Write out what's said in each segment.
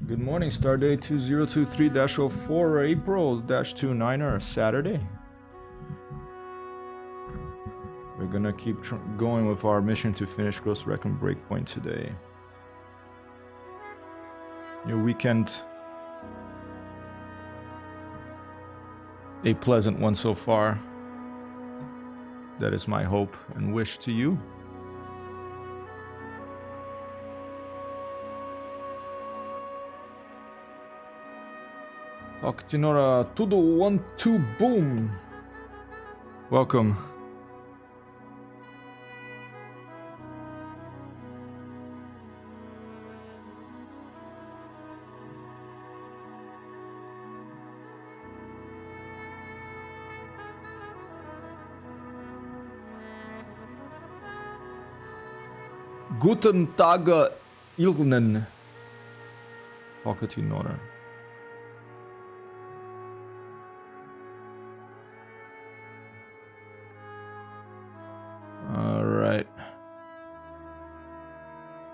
Good morning, Stardate 2023-04, April-29er, Saturday. We're gonna keep going with our mission to finish Ghost Recon Breakpoint today. Your weekend, a pleasant one so far. That is my hope and wish to you. Octinora tudo 1-2 boom. Welcome. Guten Tag, Ilnen. Octinora. Alright.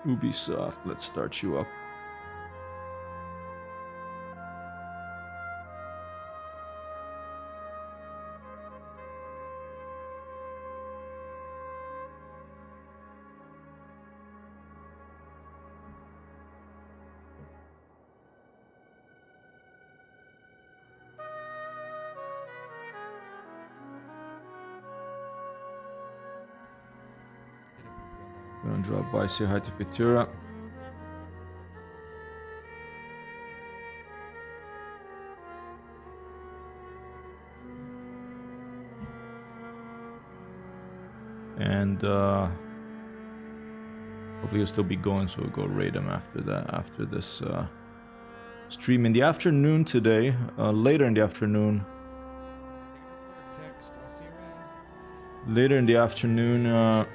Ubisoft, let's start you up. Gonna drop by, say hi to Futura. And hopefully he'll still be going, so we'll go raid him after that, after this stream in the afternoon today, later in the afternoon. Later in the afternoon,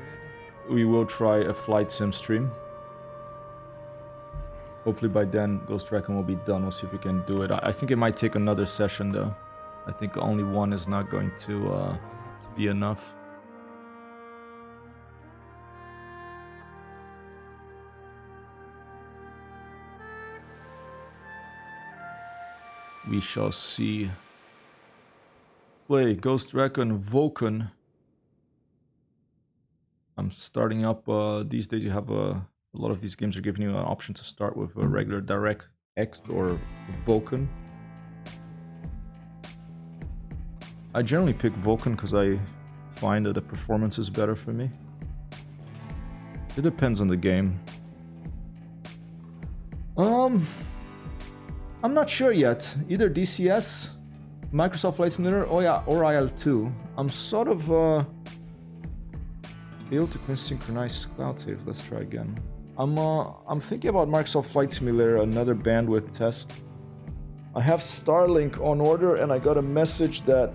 we will try a flight sim stream. Hopefully by then Ghost Recon will be done. We'll see if we can do it. I think it might take another session though. I think only one is not going to be enough. We shall see. Play Ghost Recon Vulcan. I'm starting up, these days you have a lot of these games are giving you an option to start with a regular DirectX or Vulcan. I generally pick Vulcan because I find that the performance is better for me. It depends on the game. I'm not sure yet. Either DCS, Microsoft Flight Simulator, or IL2. I'm sort of able to synchronize cloud saves. Let's try again. I'm thinking about Microsoft Flight Simulator, another bandwidth test. I have Starlink on order, and I got a message that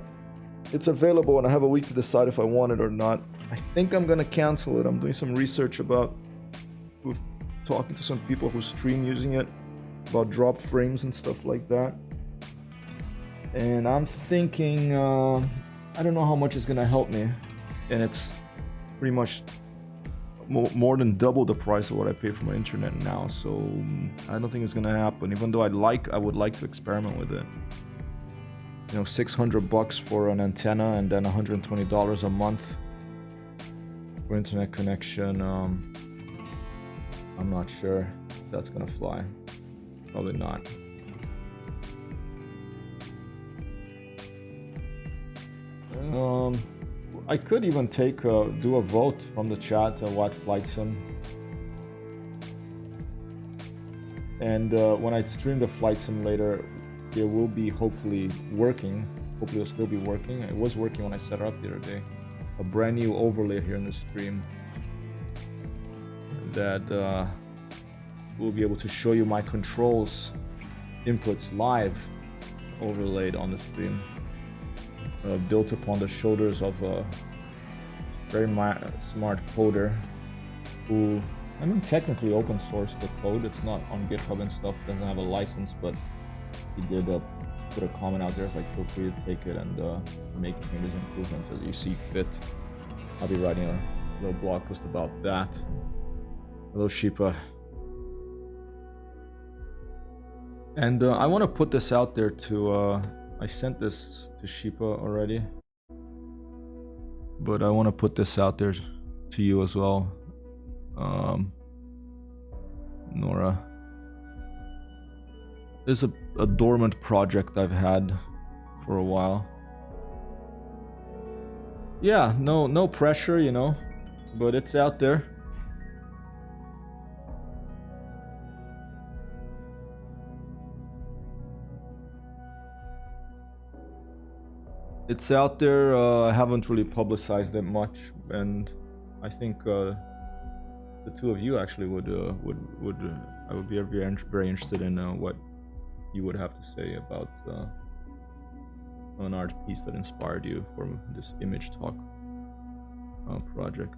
it's available, and I have a week to decide if I want it or not. I think I'm gonna cancel it. I'm doing some research about, talking to some people who stream using it, about drop frames and stuff like that. And I'm thinking, I don't know how much it's gonna help me, and it's pretty much more than double the price of what I pay for my internet now, so I don't think it's gonna happen, even though I would like to experiment with it. You know, $600 for an antenna and then $120 a month for internet connection. I'm not sure if that's gonna fly. Probably not. I could even do a vote from the chat what flight sim. And when I stream the flight sim later, it will be hopefully working. Hopefully it'll still be working. It was working when I set it up the other day. A brand new overlay here in the stream that will be able to show you my controls inputs live, overlaid on the stream. Built upon the shoulders of a very smart coder who, I mean, technically open sourced the code. It's not on GitHub and stuff, doesn't have a license, but he did put a comment out there. It's like, feel free to take it and make changes and improvements as you see fit. I'll be writing a little blog post about that. Hello, Sheepa. And I want to put this out there to, I sent this to Shipa already, but I want to put this out there to you as well, Nora. This is a dormant project I've had for a while. Yeah, no pressure, you know, but it's out there. It's out there. I haven't really publicized it much, and I think the two of you actually would I would be very interested in what you would have to say about an art piece that inspired you for this image talk project.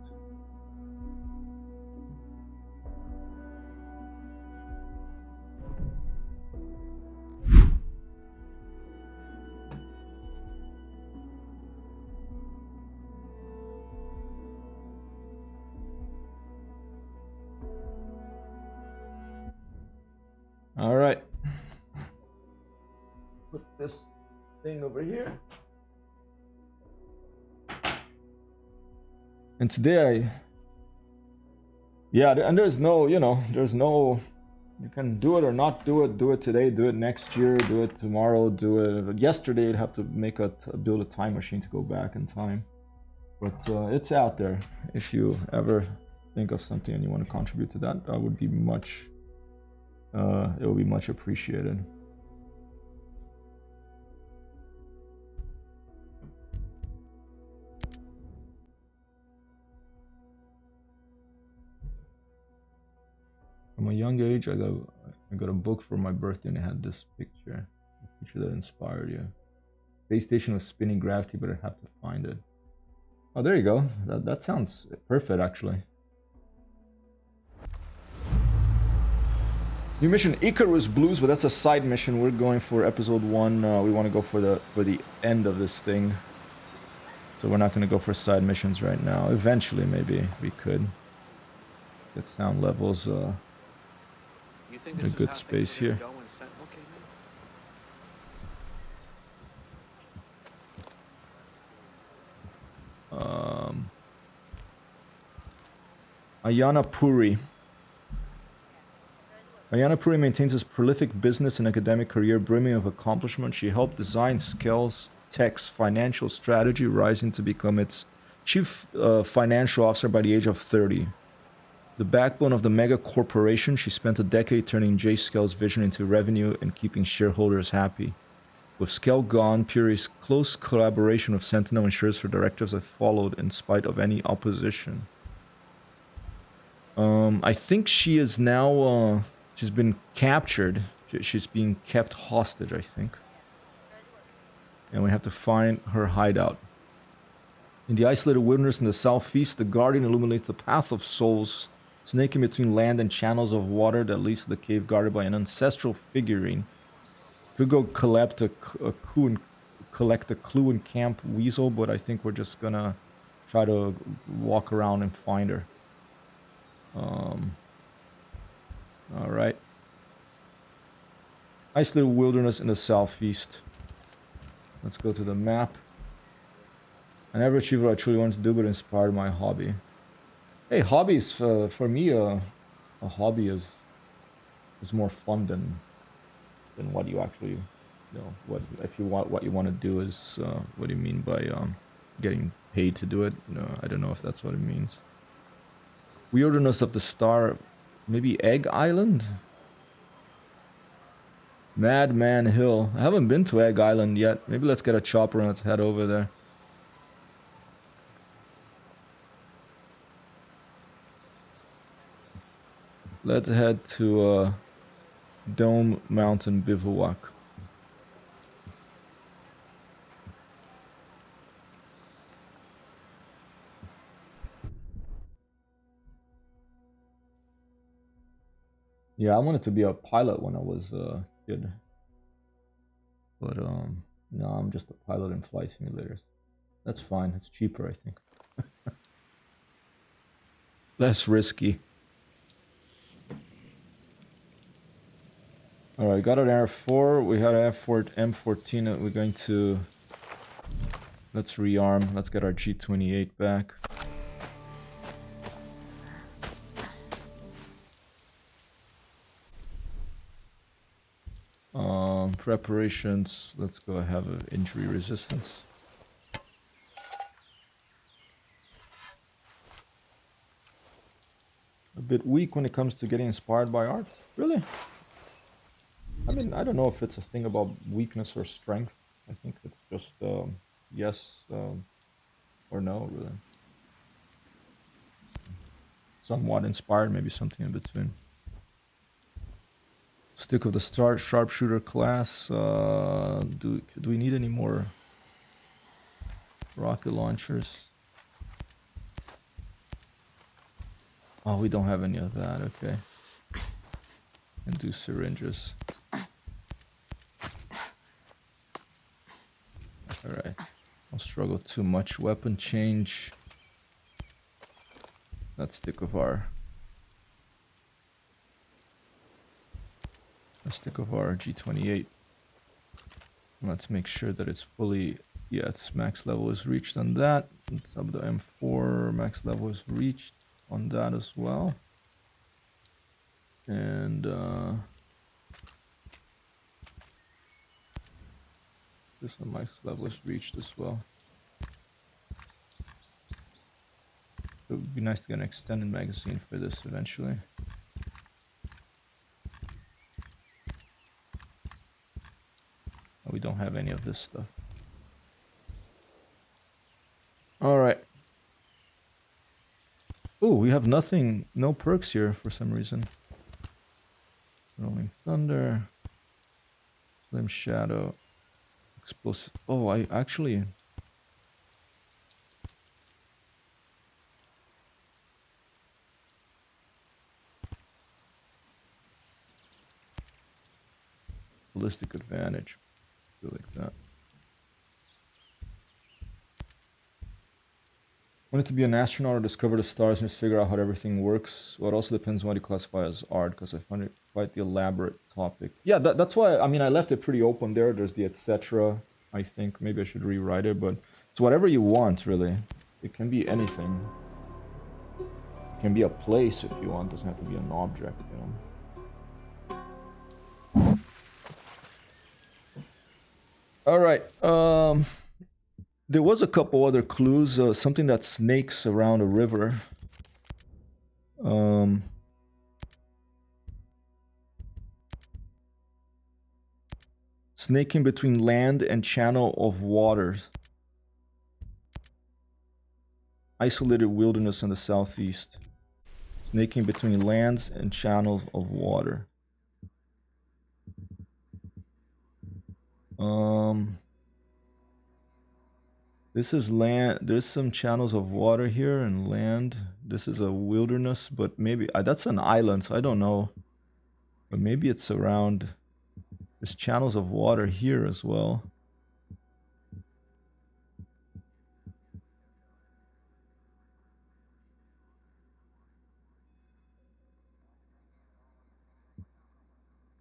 All right. Put this thing over here. And today and there's no, there's no, you can do it or not do it today, do it next year, do it tomorrow, do it yesterday. You'd have to build a time machine to go back in time. But it's out there. If you ever think of something and you want to contribute to that, that would be much, it will be much appreciated. From a young age, I got a book for my birthday and it had this picture, a picture that inspired you. Space station was spinning gravity, but I have to find it. Oh, there you go. That sounds perfect, actually. New mission, Icarus Blues, but that's a side mission. We're going for episode 1. We want to go for the end of this thing. So we're not going to go for side missions right now. Eventually, maybe we could get sound levels in a good space here. Ayana Puri. Ayana Puri maintains a prolific business and academic career brimming of accomplishment. She helped design Skell's Tech's financial strategy, rising to become its chief financial officer by the age of 30. The backbone of the mega corporation, she spent a decade turning J. Skell's vision into revenue and keeping shareholders happy. With Skell gone, Puri's close collaboration with Sentinel ensures her directives have followed in spite of any opposition. I think she is now, she's been captured. She's being kept hostage, I think. And we have to find her hideout. In the isolated wilderness in the southeast, the Guardian illuminates the path of souls, snaking between land and channels of water that leads to the cave guarded by an ancestral figurine. Could go collect a clue in Camp Weasel, but I think we're just gonna try to walk around and find her. Alright. Isolated wilderness in the southeast. Let's go to the map. I never achieved what I truly wanted to do, but inspired my hobby. Hey, hobbies, for me, a hobby is more fun than what you actually, what you want to do is, what do you mean by getting paid to do it? No, I don't know if that's what it means. Wilderness of the Star, maybe Egg Island? Madman Hill. I haven't been to Egg Island yet. Maybe let's get a chopper and let's head over there. Let's head to Dome Mountain Bivouac. Yeah, I wanted to be a pilot when I was a kid. But no, I'm just a pilot in flight simulators. That's fine. It's cheaper, I think. Less risky. Alright, got an R4. We had an M14. We're going to... Let's rearm. Let's get our G28 back. Preparations. Let's go have an injury resistance. A bit weak when it comes to getting inspired by art. Really? I mean, I don't know if it's a thing about weakness or strength. I think it's just yes or no, really. Somewhat inspired, maybe something in between. Stick with the sharpshooter class. Do we need any more rocket launchers? Oh, we don't have any of that. Okay. And do syringes. All right. Don't struggle too much. Weapon change. Let's stick with our. Let's stick with our G28. Let's make sure that it's fully. Yeah, its max level is reached on that. Let's have the M4 max level is reached on that as well. And this one max level is reached as well. It would be nice to get an extended magazine for this eventually. Oh, we don't have any of this stuff. Alright. Oh, we have nothing, no perks here for some reason. Rolling Thunder. Slim Shadow. Explosive. Oh, I actually... Ballistic Advantage. Feel like that. Wanted to be an astronaut or discover the stars and just figure out how everything works. Well, it also depends on what you classify as art, because I find it quite the elaborate topic. Yeah, that's why, I mean, I left it pretty open there. There's the etc. I think maybe I should rewrite it, but it's whatever you want, really. It can be anything. It can be a place if you want. It doesn't have to be an object, you know. All right. There was a couple other clues. Something that snakes around a river. Snaking between land and channel of waters. Isolated wilderness in the southeast. Snaking between lands and channels of water. This is land. There's some channels of water here and land. This is a wilderness, but maybe that's an island, so I don't know. But maybe it's around. There's channels of water here as well.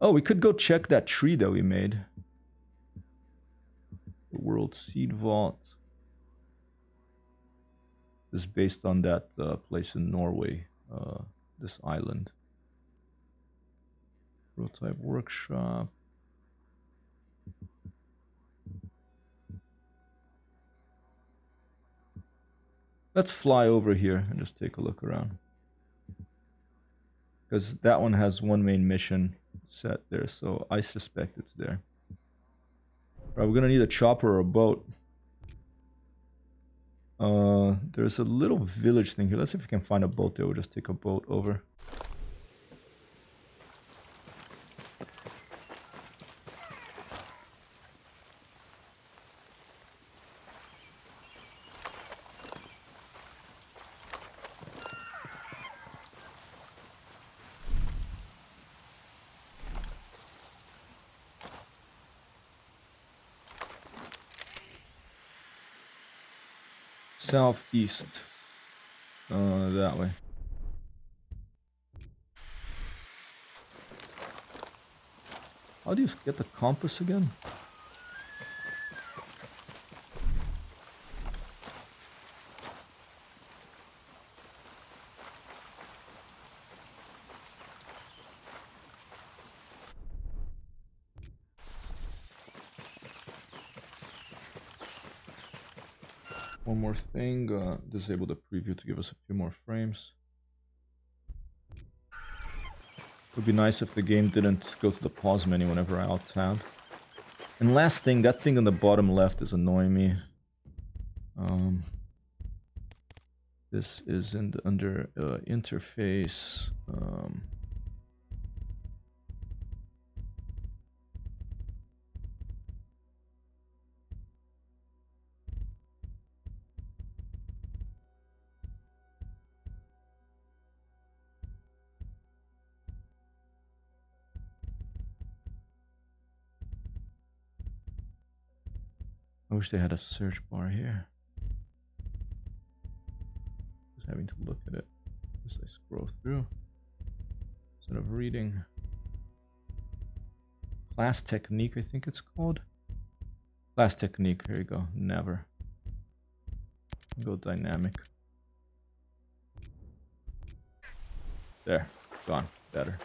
Oh, we could go check that tree that we made. The World Seed Vault. This is based on that place in Norway, this island. Prototype workshop. Let's fly over here and just take a look around. Because that one has one main mission set there, so I suspect it's there. Right, we're gonna need a chopper or a boat. There's a little village thing here. Let's see if we can find a boat there. We'll just take a boat over. Southeast. That way. How do you get the compass again? One more thing, disable the preview to give us a few more frames. Would be nice if the game didn't go to the pause menu whenever I alt-tabbed. And last thing, that thing on the bottom left is annoying me. This is under interface. I wish they had a search bar here. Just having to look at it as I scroll through instead of reading. Class technique, I think it's called. Class technique, here you go. Never. Go dynamic. There, gone. Better.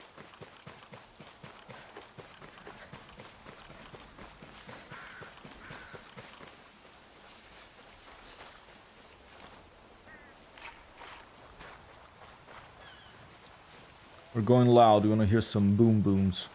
We're going loud. We want to hear some boom booms.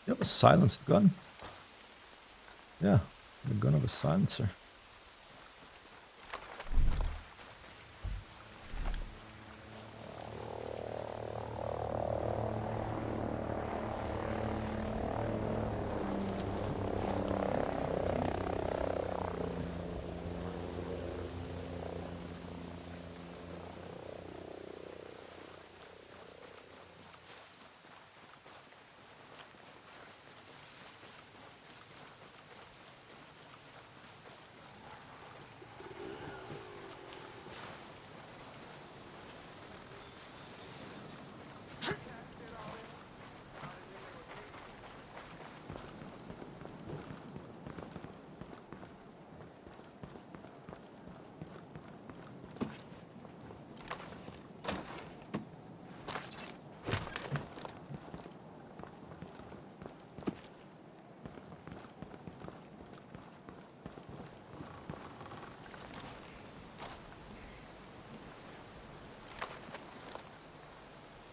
You have a silenced gun? Yeah, the gun of a silencer.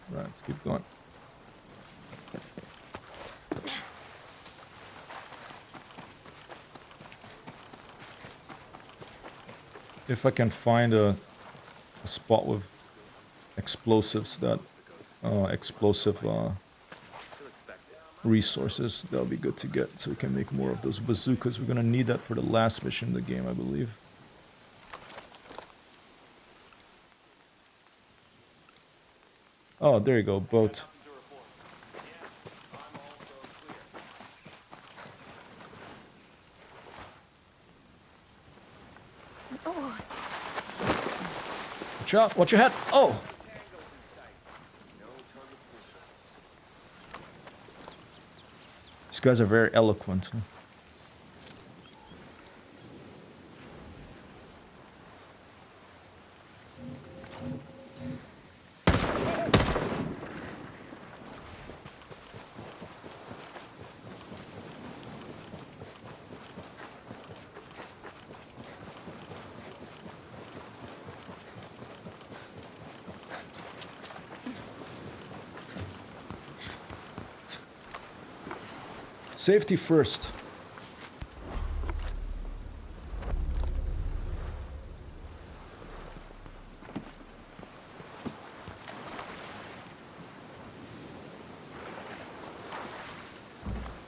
Right, let's keep going. If I can find a spot with explosives that explosive resources, that'll be good to get so we can make more of those bazookas. We're gonna need that for the last mission in the game, I believe. Oh, there you go, boat. Oh. Watch out, watch your head. Oh! These guys are very eloquent. Huh? Safety first.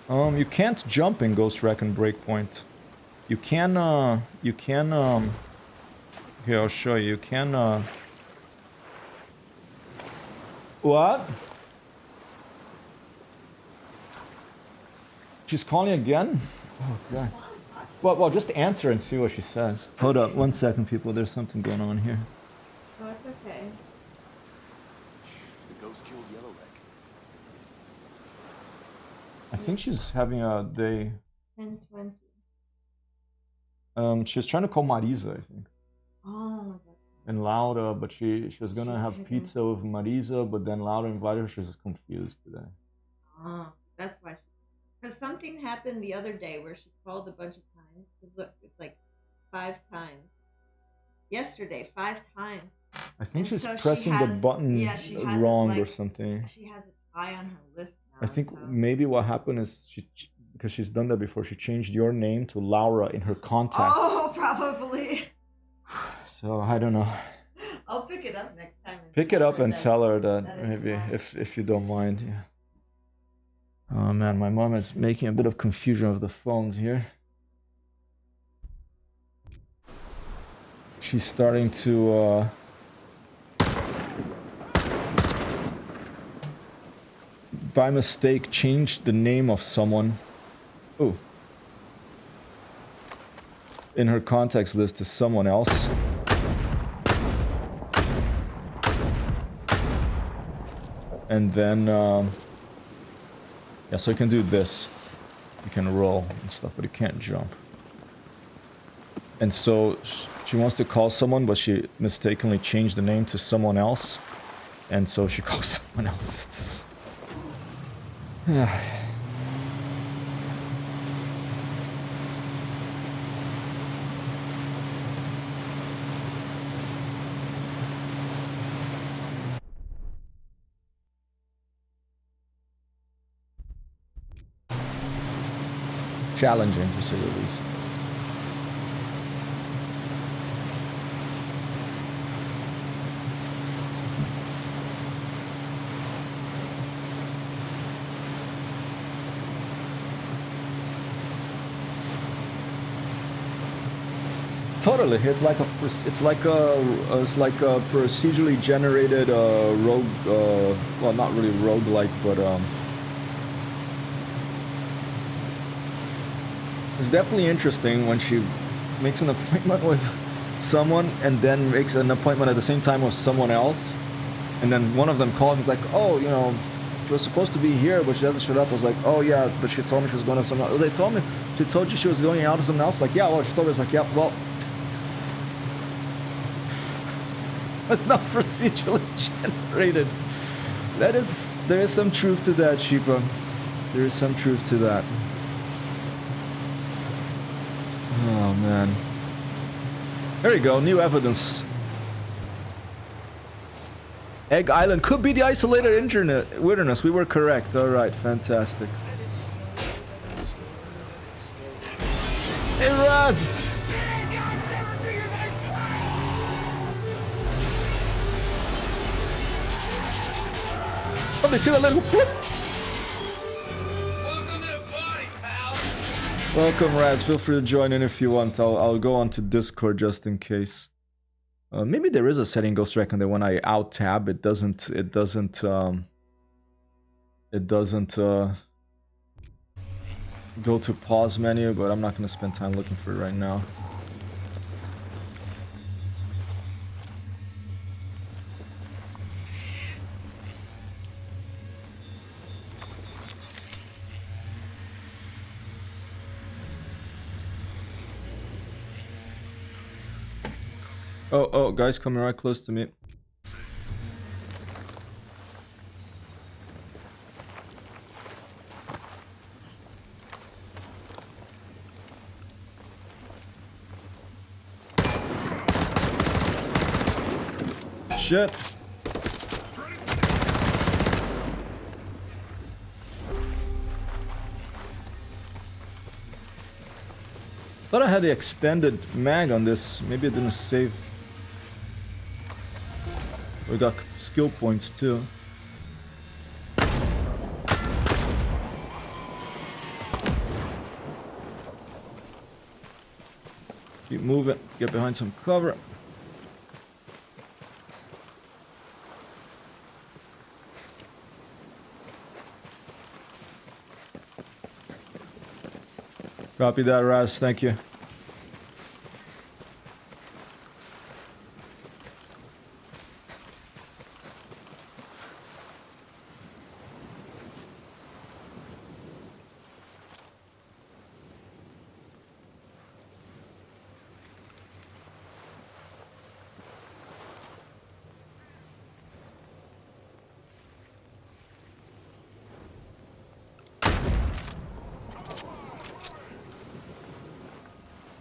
You can't jump in Ghost Recon Breakpoint. You can, here, I'll show you. You can, What? She's calling again? Oh, God. Well, just answer and see what she says. Hold up, 1 second, people. There's something going on here. Oh, it's okay. The ghost killed Yellowleg. I think she's having a day. 10:20. She was trying to call Marisa, I think. Oh, And Laura, but she was gonna have said pizza with Marisa, but then Laura invited her. She was confused today. oh, that's why she. Because something happened the other day where she called a bunch of times. Look, it's like 5 times. Yesterday, 5 times. I think And she's so she pressing the has- button yeah, she has it, wrong or like- something. She has it high on her list now. I think so. maybe what happened is because she's done that before, she changed your name to Laura in her contacts. Oh, probably. So I don't know. I'll pick it up next time. Pick it up and that- tell her that that is maybe why. if you don't mind. Yeah. Oh man, my mom is making a bit of confusion of the phones here. She's starting to by mistake change the name of someone. Oh. In her contacts list to someone else. And then, yeah, so you can do this. You can roll and stuff, but you can't jump. And so she wants to call someone, but she mistakenly changed the name to someone else. And so she calls someone else. Yeah. Challenging, to say the least. Totally, it's like a procedurally generated rogue. Well, not really roguelike, but it's definitely interesting when she makes an appointment with someone and then makes an appointment at the same time with someone else, and then one of them called and was like, "Oh, you know, she was supposed to be here, but she hasn't showed up." I was like, "Oh yeah, but she told me she was going to someone else." They told me she told you she was going out with someone else. Like, yeah, well, she told me. I was like, yeah, well. It's not procedurally generated. There is some truth to that, Sheepa. There is some truth to that. Oh man. There you go, new evidence. Egg Island could be the isolated internet wilderness. We were correct. Alright, fantastic. Hey Raz! Oh, they see that little whoop. Welcome to the party, pal. Welcome, Raz. Feel free to join in if you want. I'll go on to Discord just in case. Maybe there is a setting Ghost Recon that when I out tab, it doesn't go to pause menu, but I'm not gonna spend time looking for it right now. Oh, guys coming right close to me. Shit. Thought I had the extended mag on this. Maybe it didn't save. We got skill points too. Keep moving. Get behind some cover. Copy that, Raz. Thank you.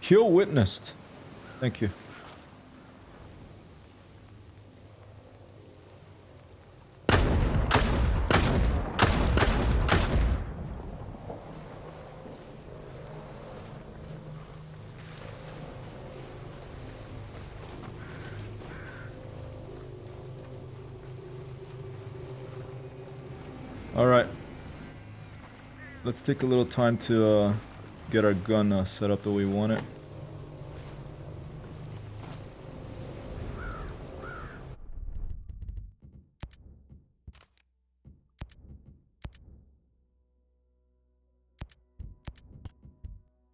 Kill witnessed. Thank you. All right. Let's take a little time to get our gun set up the way we want it.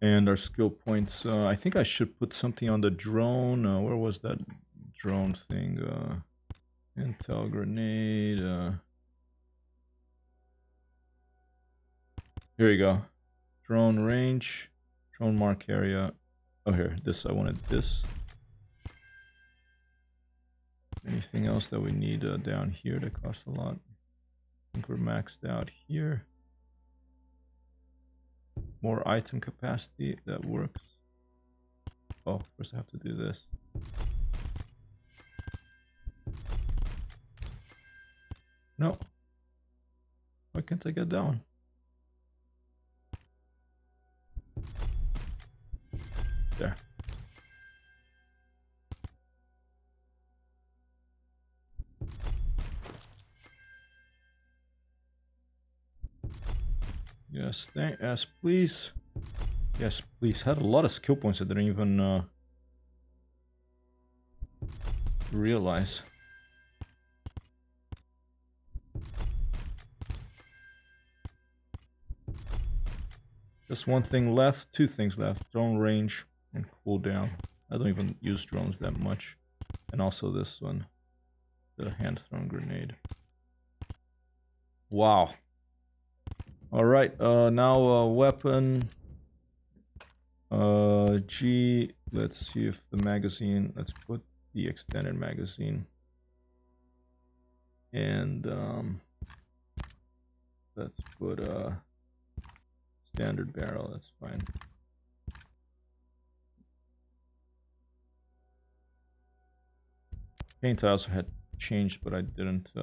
And our skill points. I think I should put something on the drone. Where was that drone thing? Intel grenade. Here you go. Drone range. Drone mark area. Oh, here. This. I wanted this. Anything else that we need down here that costs a lot? I think we're maxed out here. More item capacity, that works. Oh, first I have to do this. No. Why can't I get down? There. Yes, yes, please. Yes, please. Had a lot of skill points I didn't even realize. Just one thing left, two things left. Drone range and cooldown. I don't even use drones that much. And also this one, the hand thrown grenade. Wow. All right, now weapon. G. Let's see if the magazine. Let's put the extended magazine. And let's put standard barrel. That's fine. Paint I also had changed, but I didn't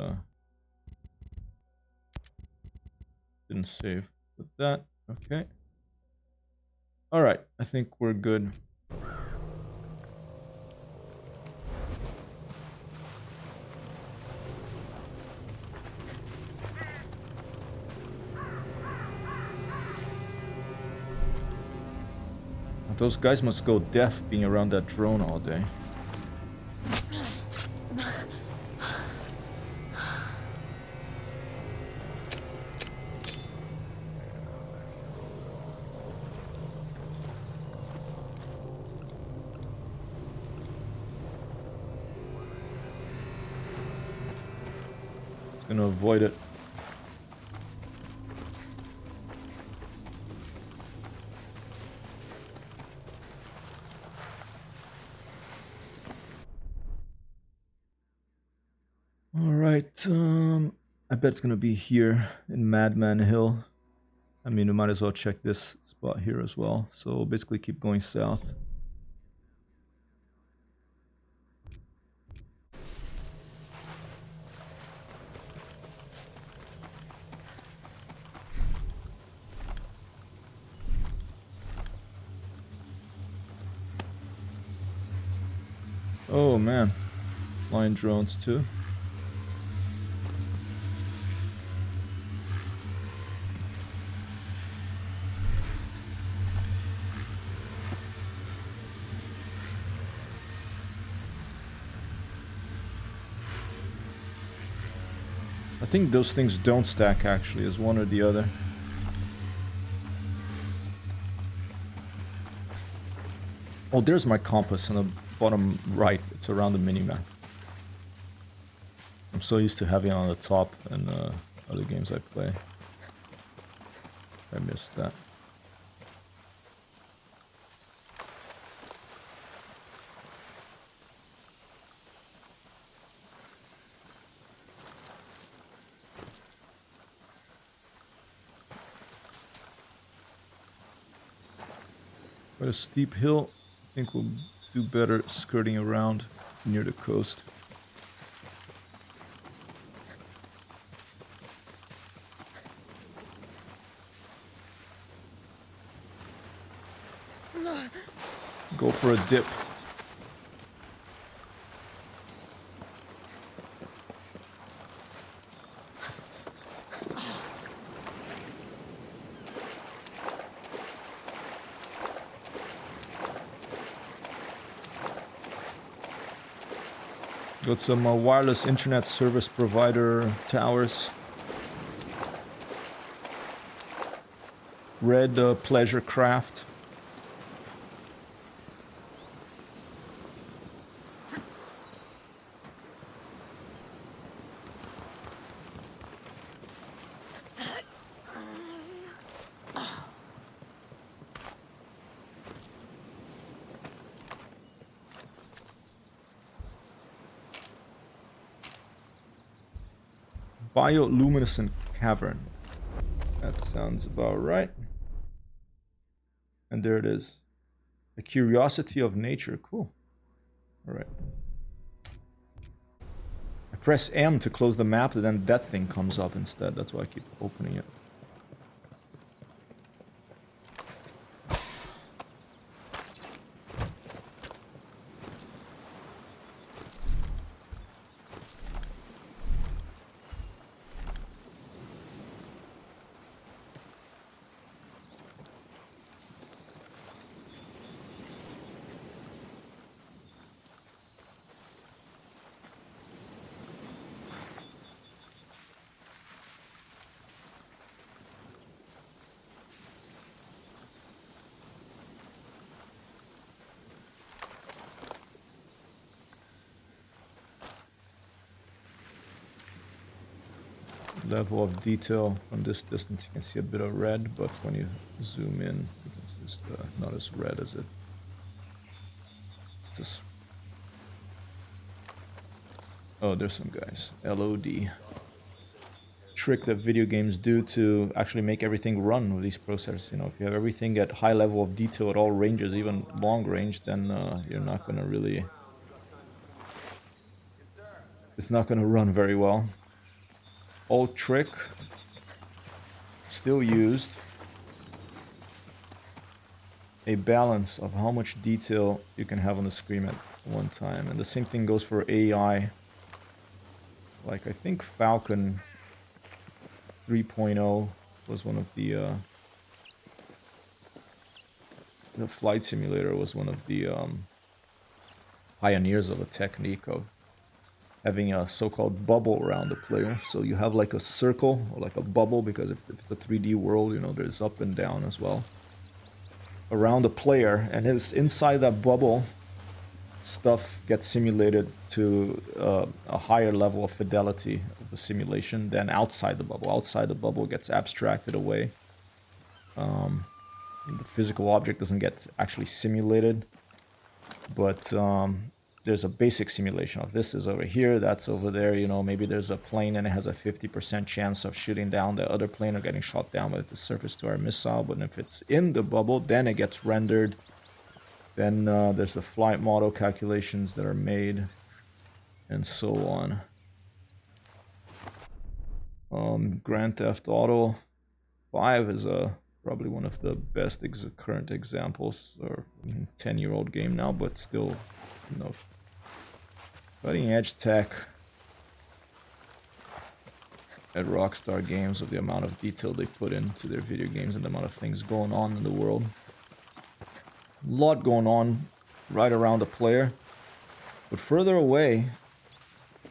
save. Put that. Okay. All right. I think we're good. Those guys must go deaf being around that drone all day. Gonna avoid it. All right, I bet it's gonna be here in Madman Hill. I mean, we might as well check this spot here as well. So basically keep going south. Oh man, flying drones too. I think those things don't stack actually, as one or the other. Oh, there's my compass on the bottom right. It's around the minimap. I'm so used to having it on the top in other games I play. I missed that. Quite a steep hill. I think we'll do better skirting around near the coast. Go for a dip. Got some wireless internet service provider towers. Red pleasure craft. Bioluminescent cavern. That sounds about right. And there it is. A curiosity of nature. Cool. Alright. I press M to close the map, and then that thing comes up instead. That's why I keep opening it. Level of detail from this distance, you can see a bit of red, but when you zoom in, it's just not as red as it. Just oh, there's some guys. LOD. Trick that video games do to actually make everything run with these processors. You know, if you have everything at high level of detail at all ranges, even long range, then you're not gonna really. It's not gonna run very well. Old trick, still used, a balance of how much detail you can have on the screen at one time. And the same thing goes for AI. Like, I think Falcon 3.0 was one of the flight simulator was one of the pioneers of a technique of having a so-called bubble around the player. So you have like a circle or like a bubble, because if it's a 3D world, you know, there's up and down as well around the player, and it's inside that bubble stuff gets simulated to a higher level of fidelity of the simulation than outside the bubble. Outside the bubble gets abstracted away. The physical object doesn't get actually simulated, but there's a basic simulation of this is over here, that's over there, you know, maybe there's a plane and it has a 50% chance of shooting down the other plane or getting shot down with the surface-to-air missile. But if it's in the bubble, then it gets rendered. Then there's the flight model calculations that are made, and so on. Grand Theft Auto 5 is probably one of the best current examples, or 10-year-old game now, but still, you know, cutting edge tech at Rockstar Games of the amount of detail they put into their video games and the amount of things going on in the world. A lot going on right around the player, but further away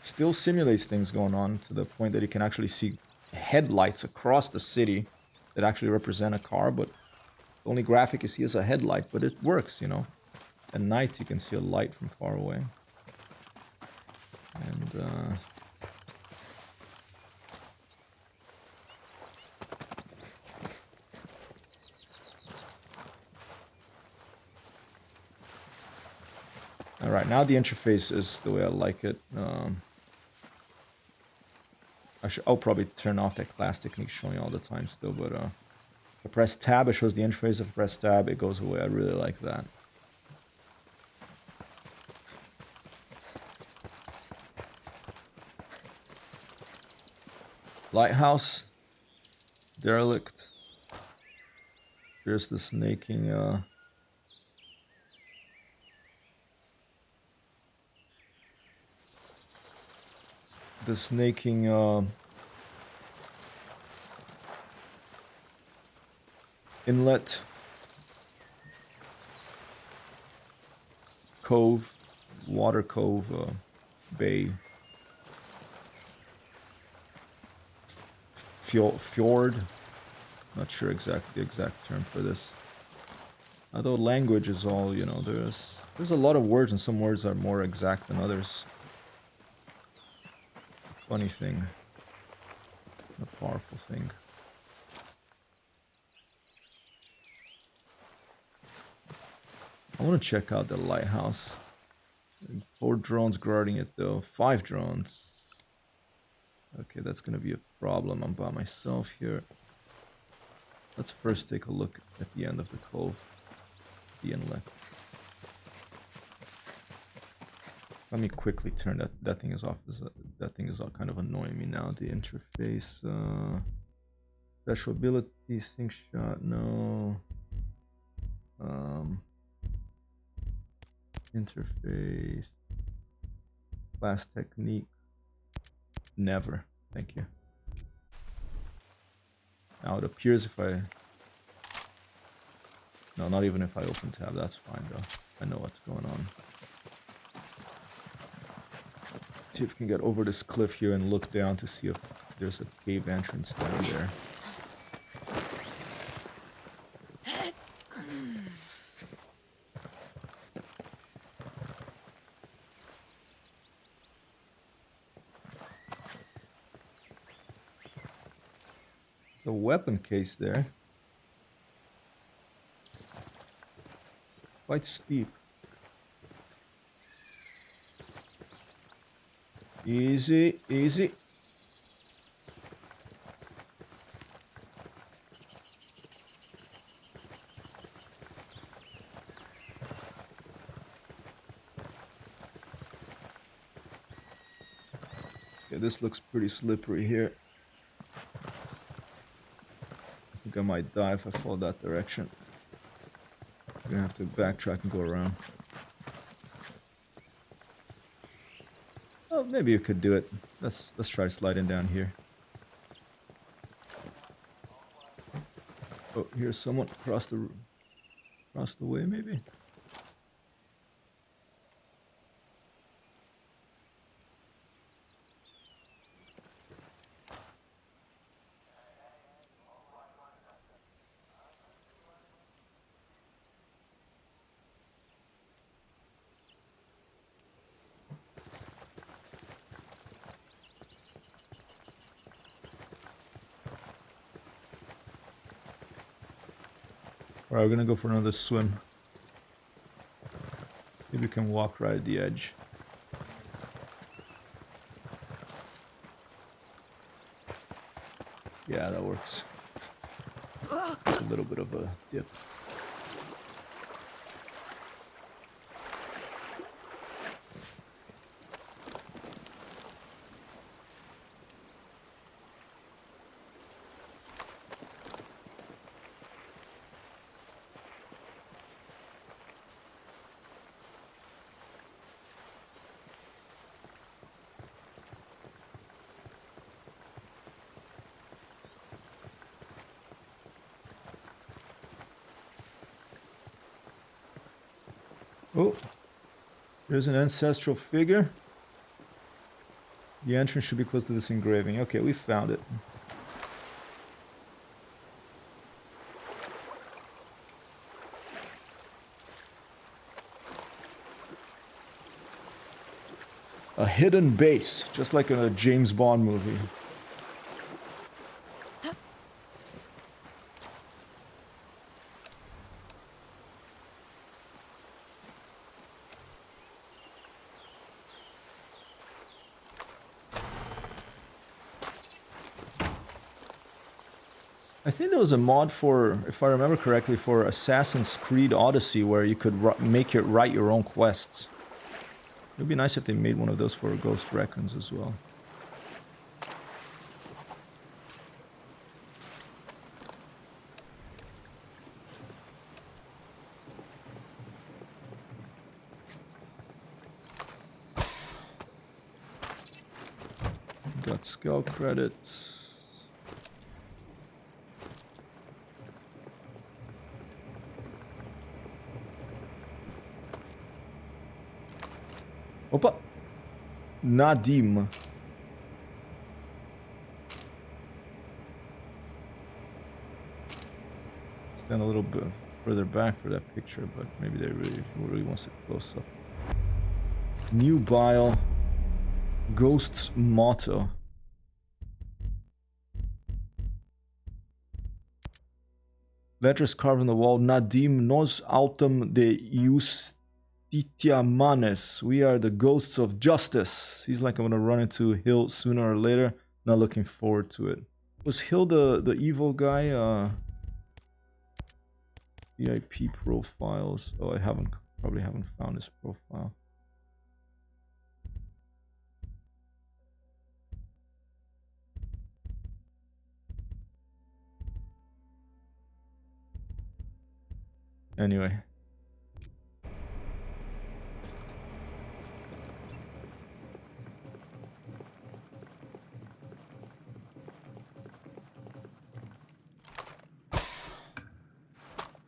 it still simulates things going on to the point that you can actually see headlights across the city that actually represent a car, but the only graphic you see is a headlight, but it works, you know. At night you can see a light from far away. And alright, now the interface is the way I like it. I'll probably turn off that class technique showing all the time still, but if I press tab, it shows the interface. If I press tab, it goes away. I really like that. Lighthouse. Derelict. There's the snaking, inlet, cove, water cove, bay, fjord. Not sure the exact term for this. Although language is all, you know, there's a lot of words, and some words are more exact than others. Funny thing. A powerful thing. I want to check out the lighthouse. 4 drones guarding it though. 5 drones. Okay, that's gonna be a problem. I'm by myself here. Let's first take a look at the end of the cove. The inlet. Let me quickly turn that thing is off. That thing is all kind of annoying me now. The interface, special ability, sync shot, no. Interface, class technique, never. Thank you. Now it appears if I, no, not even if I open tab. That's fine though. I know what's going on. See if we can get over this cliff here and look down to see if there's a cave entrance down there. The weapon case there. Quite steep. Easy, easy. Okay, this looks pretty slippery here. I think I might die if I fall that direction. I'm gonna have to backtrack and go around. Oh, maybe you could do it. Let's try sliding down here. Oh, here's someone across the way, maybe. Alright, we're gonna go for another swim. Maybe we can walk right at the edge. Yeah, that works. It's a little bit of a dip. Oh, there's an ancestral figure. The entrance should be close to this engraving. Okay, we found it. A hidden base, just like in a James Bond movie. I think there was a mod for, if I remember correctly, for Assassin's Creed Odyssey where you could write your own quests. It would be nice if they made one of those for Ghost Recons as well. Got skill credits. Opa! Nadim. Stand a little bit further back for that picture, but maybe they really wants it close up. Nubile. Ghost's motto. Letters carved on the wall. Nadim nos autem de justitia manes. We are the ghosts of justice. Seems like I'm gonna run into Hill sooner or later. Not looking forward to it. Was Hill the evil guy? VIP profiles. Oh, probably haven't found his profile. Anyway.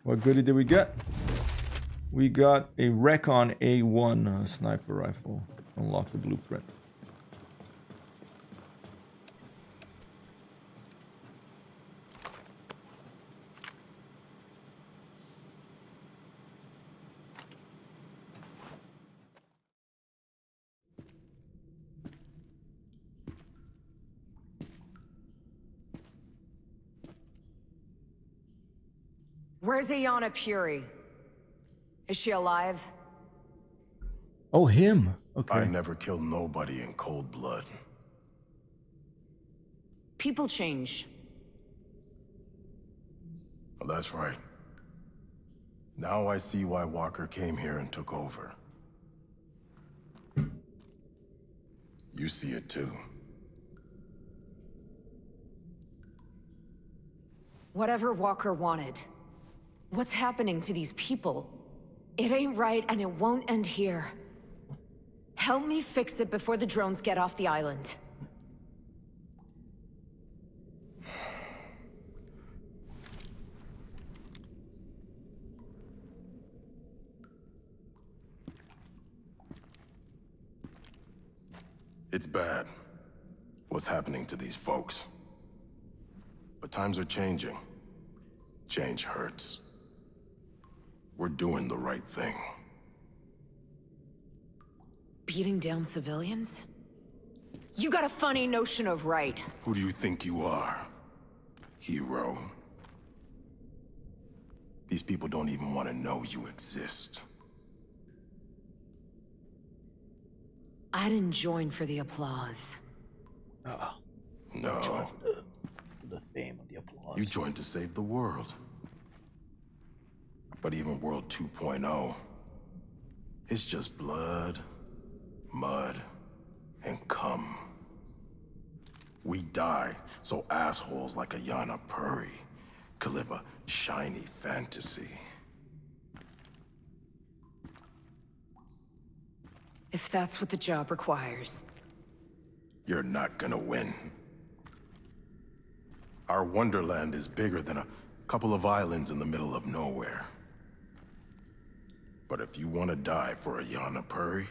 What goodie did we get? We got a Recon A1 sniper rifle. Unlock the blueprint. Where's Ayanna Puri? Is she alive? Oh, him. Okay. I never killed nobody in cold blood. People change. Well, that's right. Now I see why Walker came here and took over. You see it too. Whatever Walker wanted. What's happening to these people? It ain't right and it won't end here. Help me fix it before the drones get off the island. It's bad, what's happening to these folks. But times are changing. Change hurts. We're doing the right thing. Beating down civilians? You got a funny notion of right. Who do you think you are, hero? These people don't even want to know you exist. I didn't join for the applause. Oh, No, the fame of the applause. you joined to save the world. But even World 2.0, it's just blood, mud, and cum. We died so assholes like Ayanna Puri could live a shiny fantasy. If that's what the job requires. You're not gonna win. Our wonderland is bigger than a couple of islands in the middle of nowhere. But if you want to die for Ayanna Puri,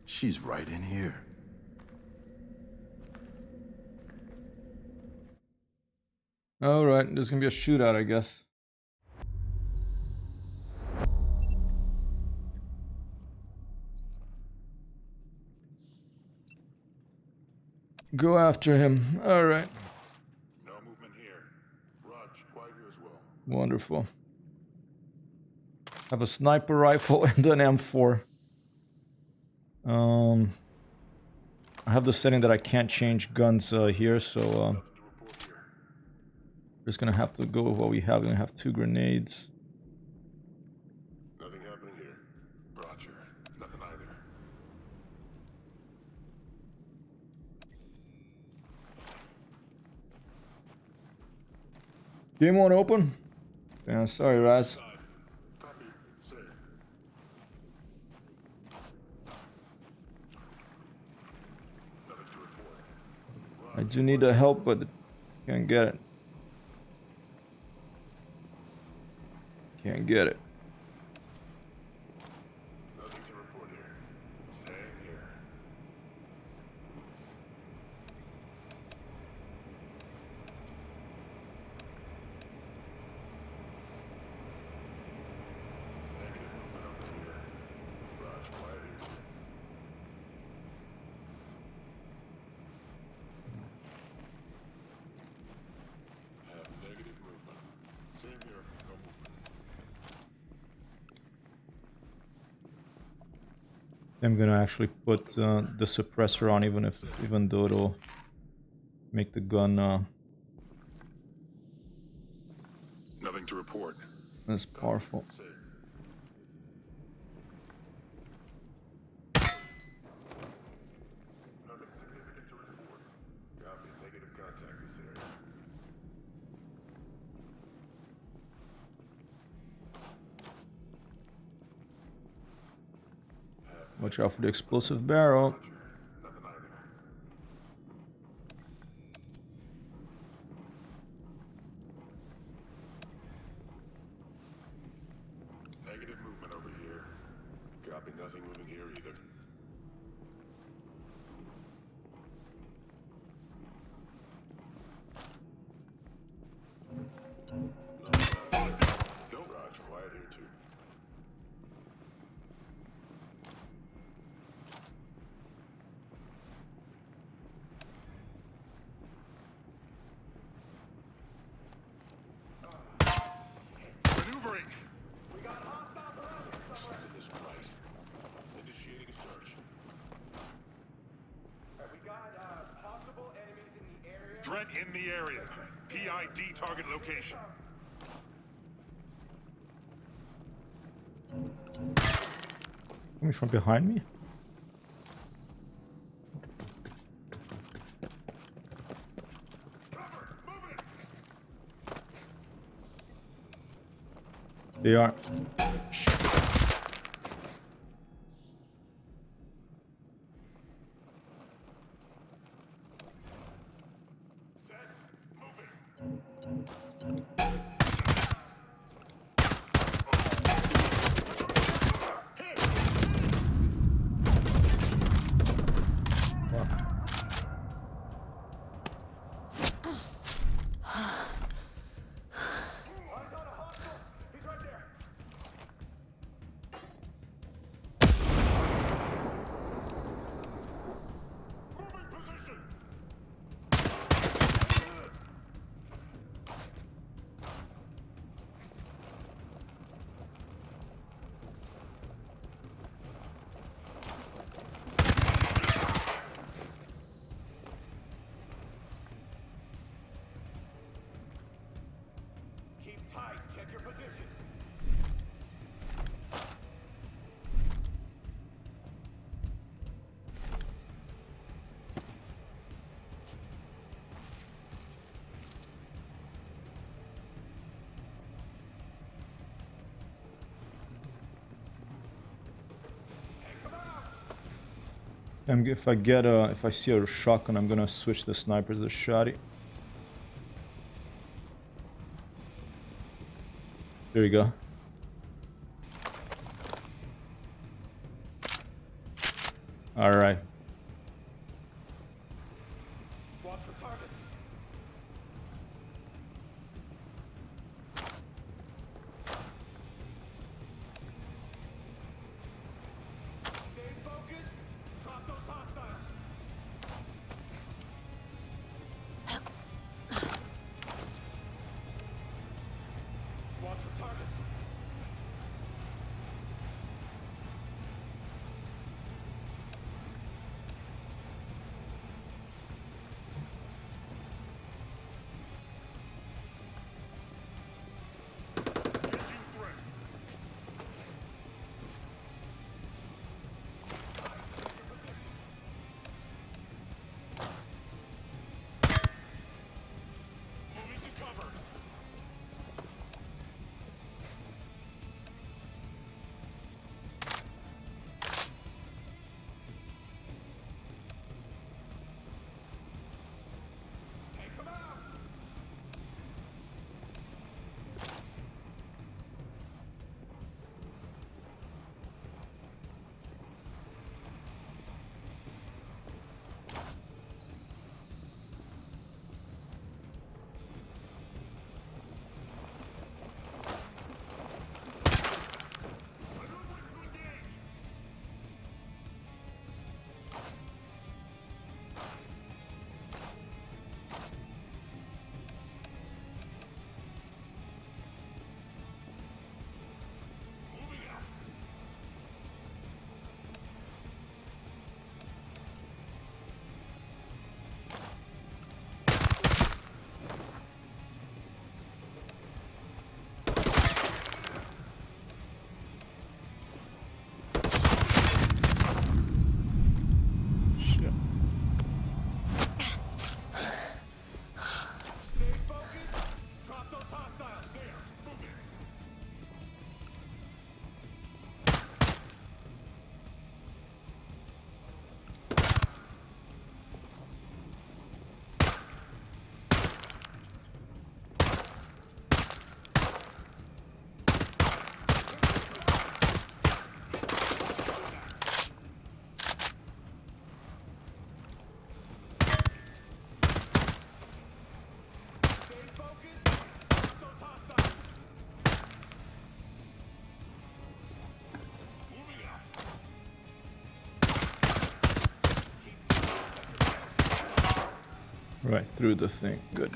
she's right in here. Alright, there's gonna be a shootout, I guess. Go after him. Alright. No movement here. Raj, quiet here as well. Wonderful. Have a sniper rifle and an M4. I have the setting that I can't change guns here, so Nothing to report here. just gonna have to go with what we have. We're gonna have 2 grenades. Nothing happening here. Roger. Nothing either. Game won't open? Yeah, sorry, Raz. Side. Copy. Say. Nothing to report. I do need the help, but can't get it. Can't get it. Nothing to report here. Same here. Negative movement over here. Raj, quiet here. Have negative movement. Same here. No movement. I'm gonna actually put the suppressor on, even though it'll make the gun Nothing to report. less powerful. Say. Nothing significant to report. Copy. Negative contact this area. Watch out for the explosive barrel. Nothing either. Negative movement over here. Copy. Nothing moving here either. Go, Raj. Quiet here too. Maneuvering! We got hostile around. Something isn't right. Initiating a search. We got possible enemies in the area. Threat in the area. PID target location. Coming from behind me? They are. He's right there. Moving position! Keep tight. Check your positions. If I see a shotgun, I'm gonna switch the sniper to the shotty. There you go. All right. Watch for targets. Right through the thing. Good.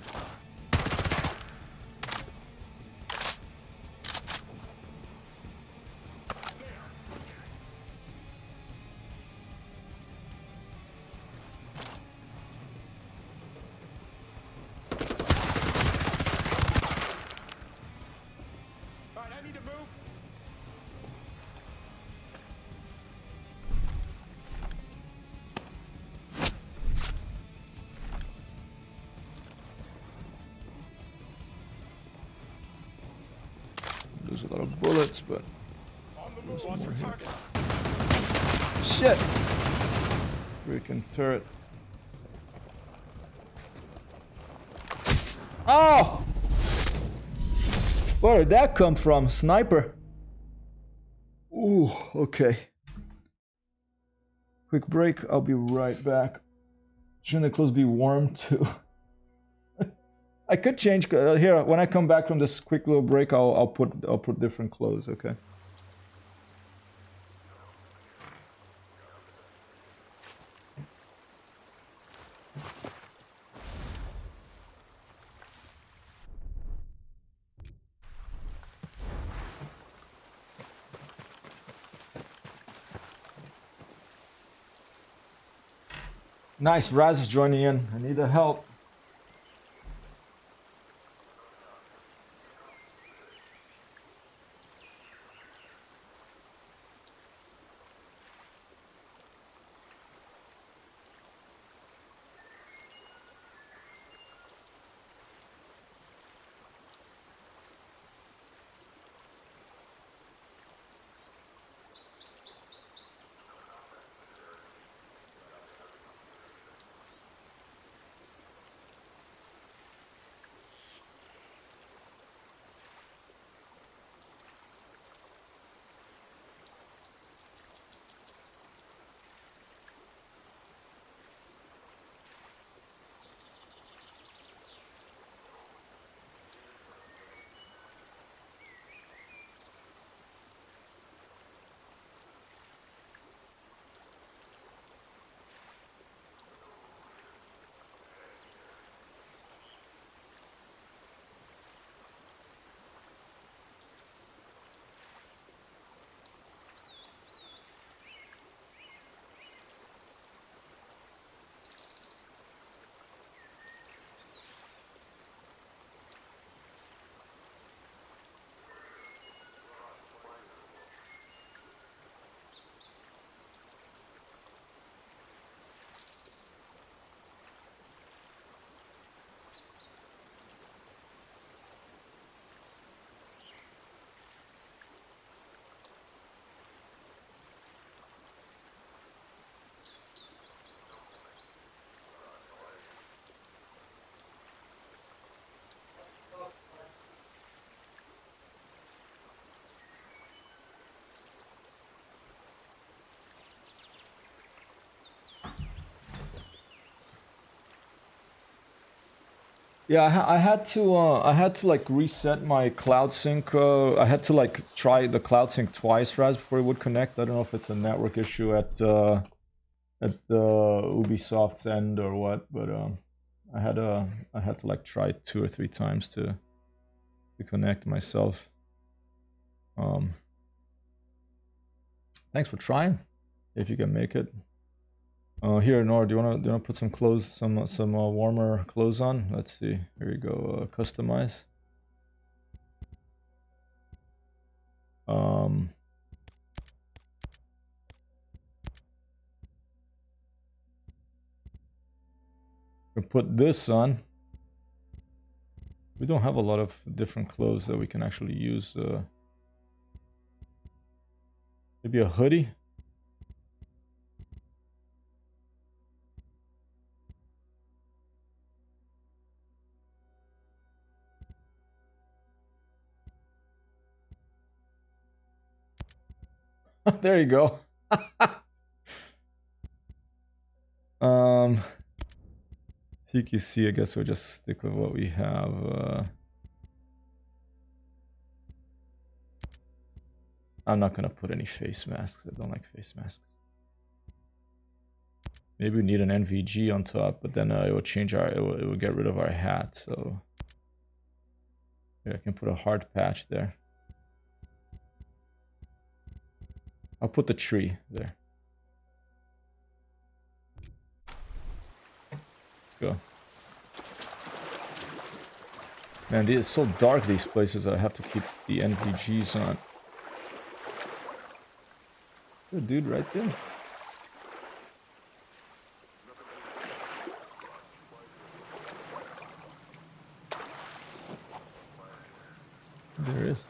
Alright, I need to move. Lose a lot of bullets, but On the move. Watch for targets. shit! Freaking turret. Oh! Where did that come from? Sniper. Ooh, okay. Quick break. I'll be right back. Shouldn't the clothes be warm too? I could change here when I come back from this quick little break. I'll put different clothes. Okay. Nice, Raz is joining in. I need the help. Yeah, I had to like reset my cloud sync. I had to like try the cloud sync twice, Raz, before it would connect. I don't know if it's a network issue at the Ubisoft's end or what, but I had to like try 2 or 3 times to connect myself. Thanks for trying. If you can make it. Here, Nora, do you wanna put some clothes, some warmer clothes on? Let's see. Here you go. Customize. We put this on. We don't have a lot of different clothes that we can actually use. Maybe a hoodie. There you go. CQC, I guess we'll just stick with what we have. I'm not gonna put any face masks. I don't like face masks. Maybe we need an NVG on top, but then it will change our. It will get rid of our hat. So yeah, I can put a hard patch there. I'll put the tree there. Let's go. Man, it's so dark, these places. I have to keep the NVGs on. Good dude right there. There is.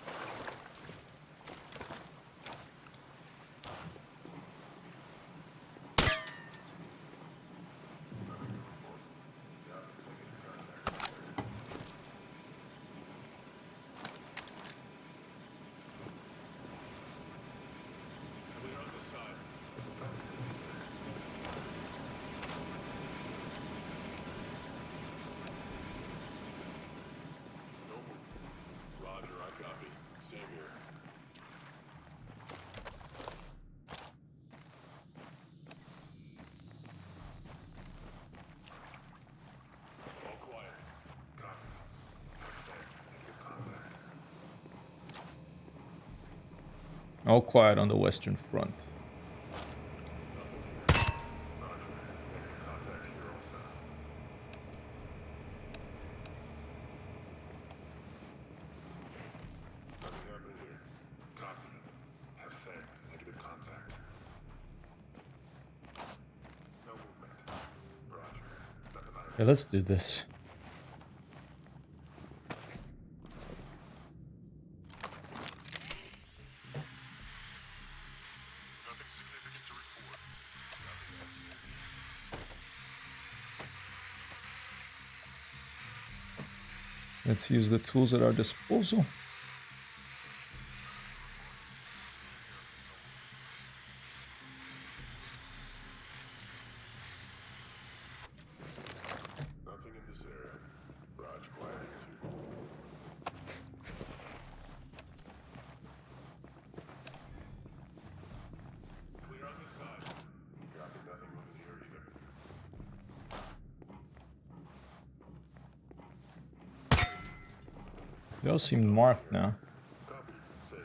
All quiet on the Western Front. Yeah, let's do this. Let's use the tools at our disposal. Nothing in this area. Raj, quiet here too. Clear on this side. Copy, nothing moving here either. They all seem marked now. Copy, safe.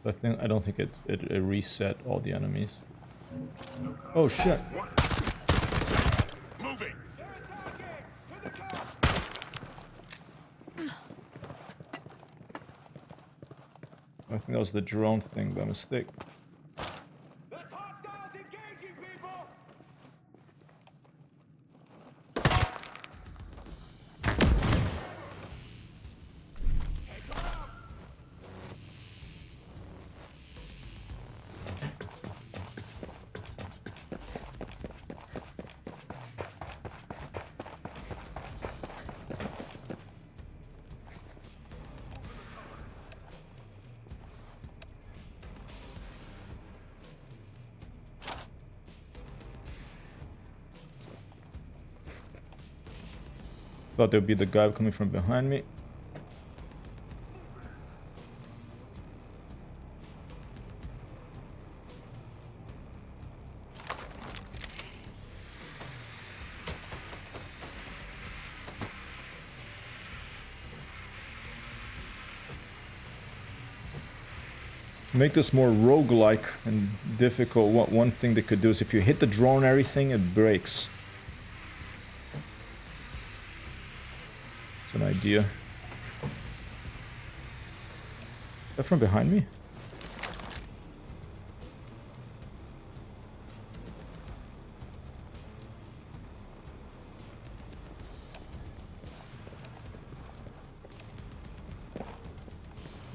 But I don't think it reset all the enemies. Oh shit. What? Moving! I think that was the drone thing by mistake. There's hostiles engaging people! Thought there would be the guy coming from behind me. To make this more roguelike and difficult, one thing they could do is if you hit the drone and everything, it breaks. An idea. Is that from behind me?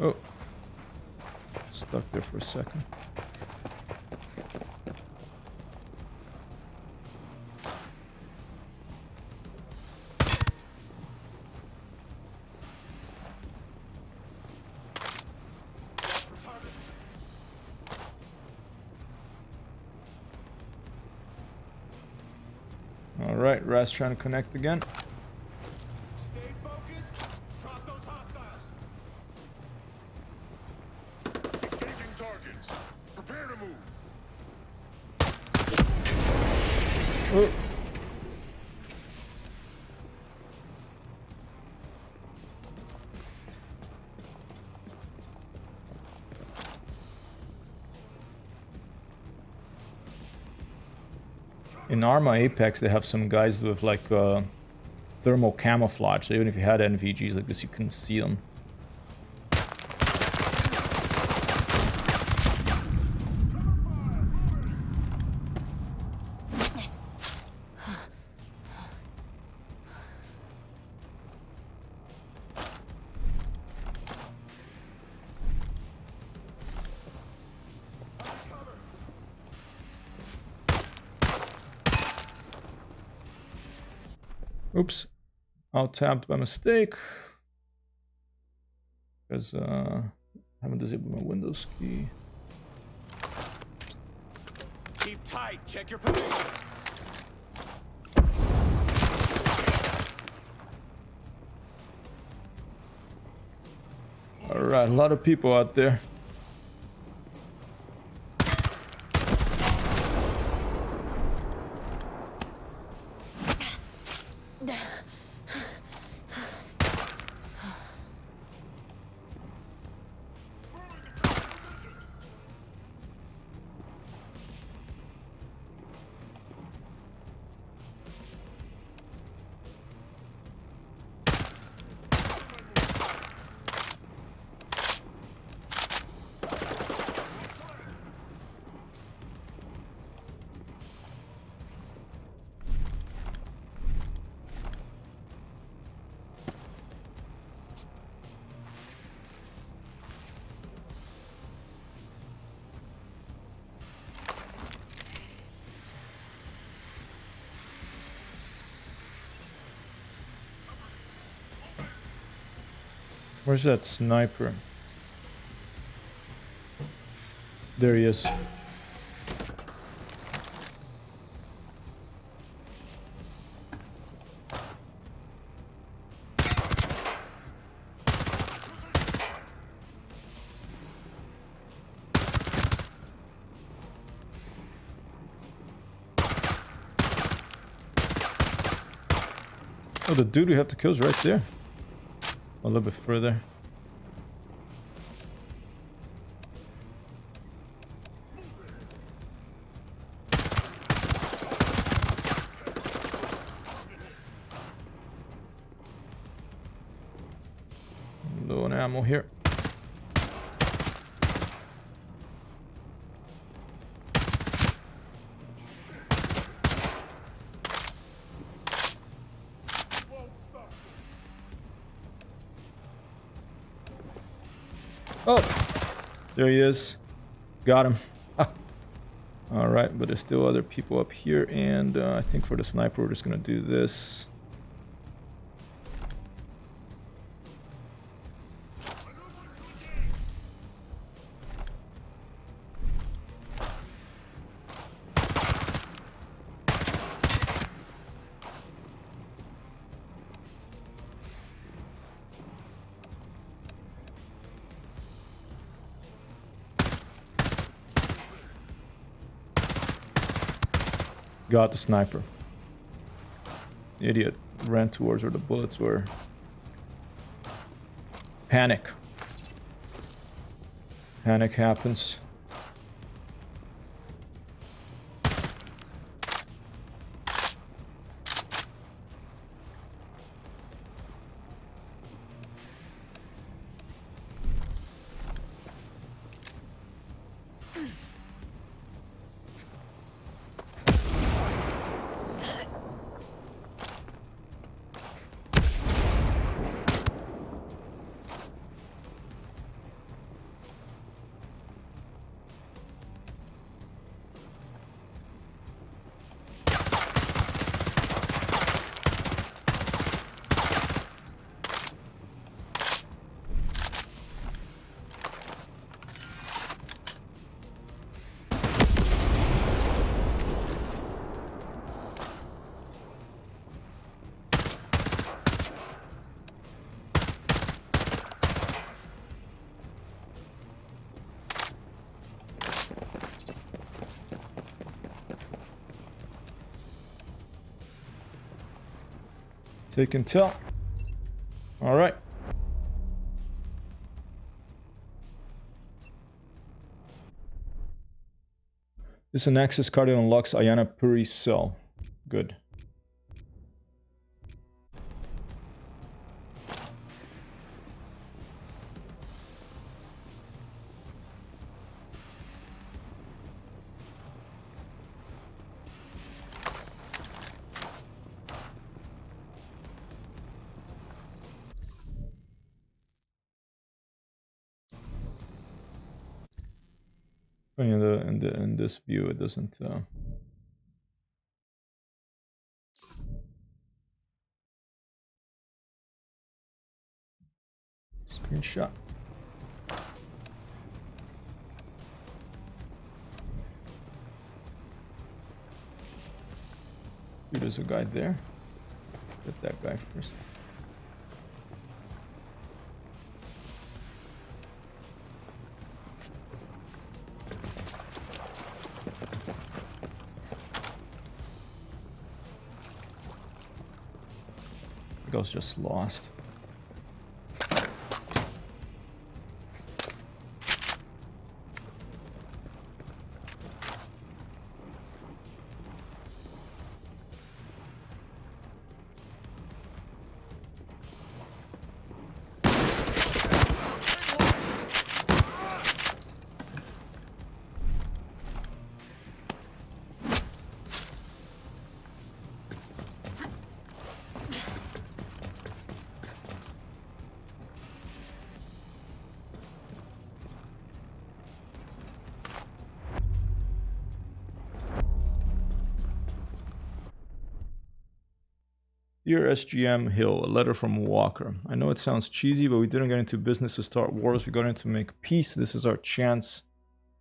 Oh. Stuck there for a second. Alright, Raz trying to connect again. Stay focused. Drop those hostiles. Engaging targets. Prepare to move. Oh. In Arma Apex, they have some guys with like thermal camouflage, so even if you had NVGs like this, you couldn't see them. Oops, out-tabbed by mistake. Because I haven't disabled my Windows key. Keep tight. Check your positions. Alright, a lot of people out there. Where's that sniper? There he is. Oh, the dude we have to kill is right there. A little bit further. Low on ammo here. Oh, there he is. Got him. Alright, but there's still other people up here, and I think for the sniper we're just gonna do this. Got the sniper. Idiot ran towards where the bullets were. Panic. Panic happens. Take intel. Alright. This is an access card that unlocks Ayana Puri's cell. Good. In this view, it doesn't. Screenshot. There's a guy there. Get that guy first. I was just lost. Dear SGM Hill, a letter from Walker. I know it sounds cheesy, but we didn't get into business to start wars. We got into make peace. This is our chance.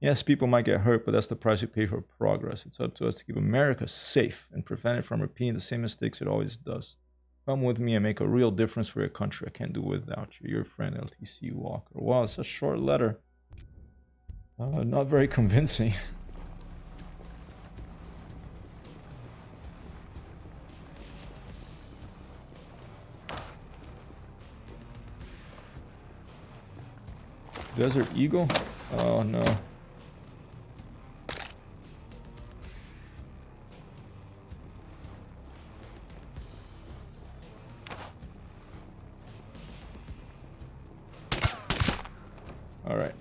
Yes, people might get hurt, but that's the price we pay for progress. It's up to us to keep America safe and prevent it from repeating the same mistakes it always does. Come with me and make a real difference for your country. I can't do without you. Your friend LTC Walker. Wow, it's a short letter. Not very convincing. Desert Eagle? Oh no. All right.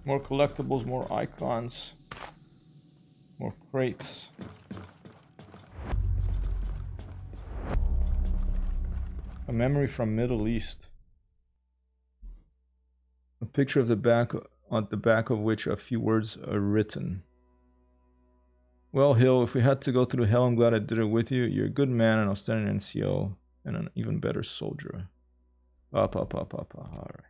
More collectibles, more icons, more crates. A memory from Middle East. A picture of the back, on the back of which a few words are written. Well, Hill, if we had to go through hell, I'm glad I did it with you. You're a good man, an outstanding NCO, and an even better soldier. All right.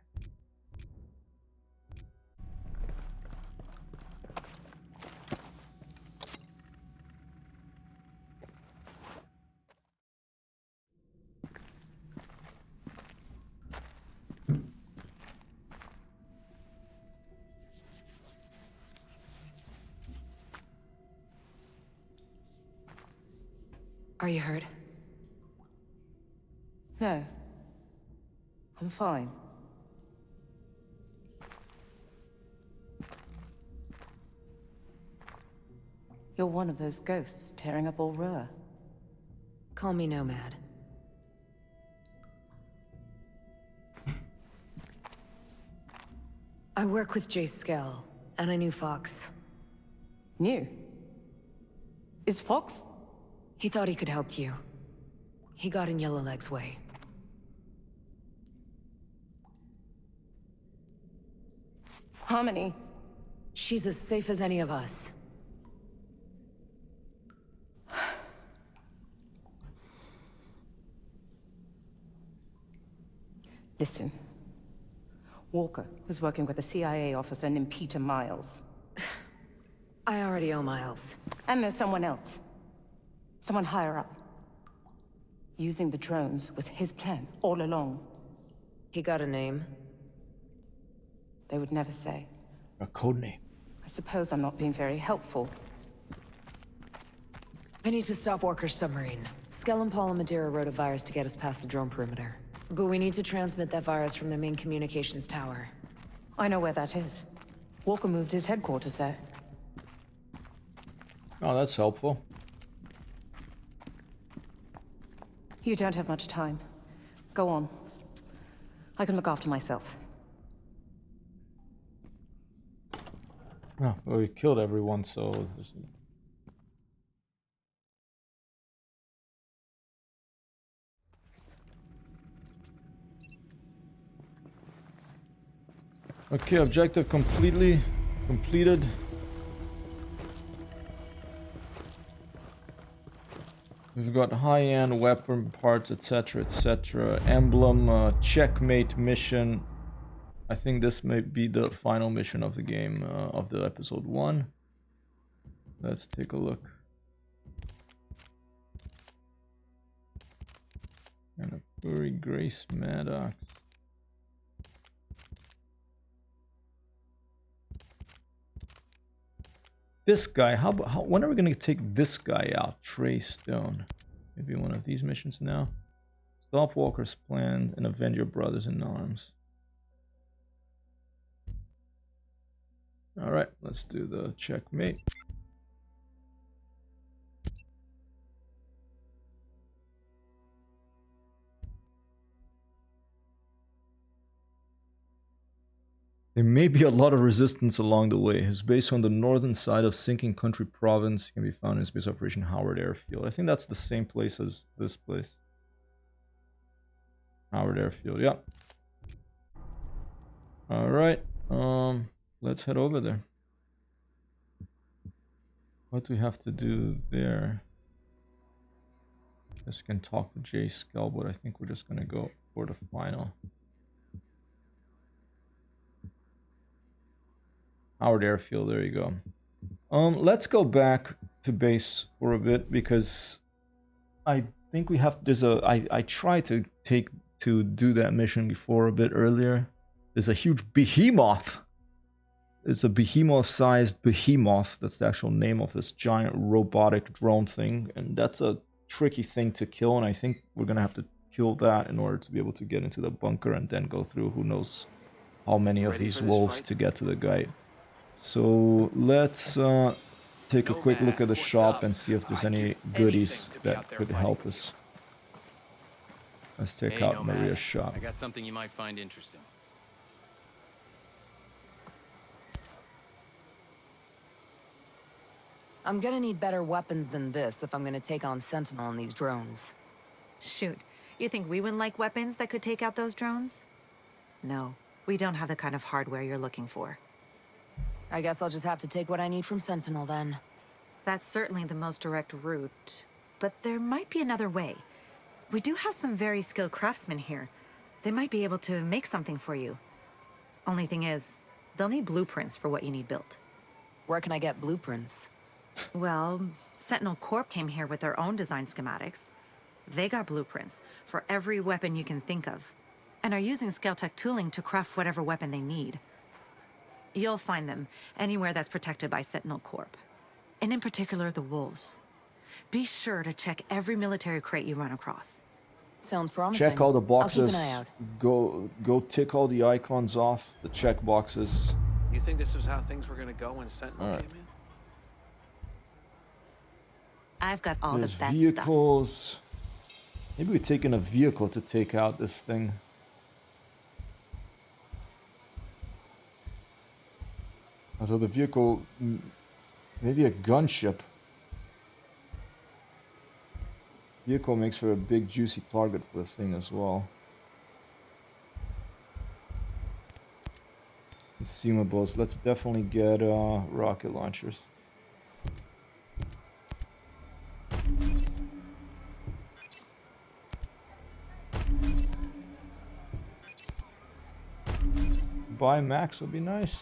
Are you hurt? No. I'm fine. You're one of those ghosts tearing up Aurora. Call me Nomad. I work with Jay Skell, and I knew Fox. New? Is Fox? He thought he could help you. He got in Yellowleg's way. Harmony. She's as safe as any of us. Listen. Walker was working with a CIA officer named Peter Miles. I already owe Miles. And there's someone else. Someone higher up. Using the drones was his plan all along. He got a name? They would never say. A code name. I suppose I'm not being very helpful. I need to stop Walker's submarine. Skell and Paul and Madeira wrote a virus to get us past the drone perimeter. But we need to transmit that virus from their main communications tower. I know where that is. Walker moved his headquarters there. Oh, that's helpful. You don't have much time. Go on. I can look after myself. Oh, well, we killed everyone, so... Okay, objective completed. We've got high-end weapon parts, etc., etc. Emblem, checkmate mission. I think this may be the final mission of the game, of the episode 1. Let's take a look. And a furry Grace Maddox. This guy, when are we gonna take this guy out? Trey Stone. Maybe one of these missions now. Stop Walker's plan and avenge your brothers in arms. Alright, let's do the checkmate. There may be a lot of resistance along the way. His base on the northern side of Sinking Country Province can be found in Space Operation Howard Airfield. I think that's the same place as this place. Howard Airfield, yeah. Alright, let's head over there. What do we have to do there? Guess we can talk to Jay Skell, but I think we're just gonna go for the final. Howard Airfield, there you go. Let's go back to base for a bit because I think we have, I tried to do that mission before a bit earlier. There's a huge behemoth. It's a behemoth-sized behemoth. That's the actual name of this giant robotic drone thing, and that's a tricky thing to kill, and I think we're gonna have to kill that in order to be able to get into the bunker and then go through who knows how many of these wolves to get to the guy. So let's take a quick look at the shop and see if there's any goodies that could help us. Let's take out Maria's shop. I got something you might find interesting. I'm gonna need better weapons than this if I'm gonna take on Sentinel and these drones. Shoot, you think we wouldn't like weapons that could take out those drones? No, we don't have the kind of hardware you're looking for. I guess I'll just have to take what I need from Sentinel then. That's certainly the most direct route, but there might be another way. We do have some very skilled craftsmen here. They might be able to make something for you. Only thing is, they'll need blueprints for what you need built. Where can I get blueprints? Well, Sentinel Corp came here with their own design schematics. They got blueprints for every weapon you can think of, and are using Scale-Tech tooling to craft whatever weapon they need. You'll find them anywhere that's protected by Sentinel Corp, and in particular the wolves. Be sure to check every military crate you run across. Sounds promising. Check all the boxes. I'll keep an eye out. Go tick all the icons off, the check boxes. You think this was how things were gonna go when Sentinel came in? I've got all There's the best vehicles. stuff. Maybe we're taking a vehicle to take out this thing. Although the vehicle, maybe a gunship. Vehicle makes for a big juicy target for the thing as well. Consumables. Let's definitely get rocket launchers. buy max would be nice.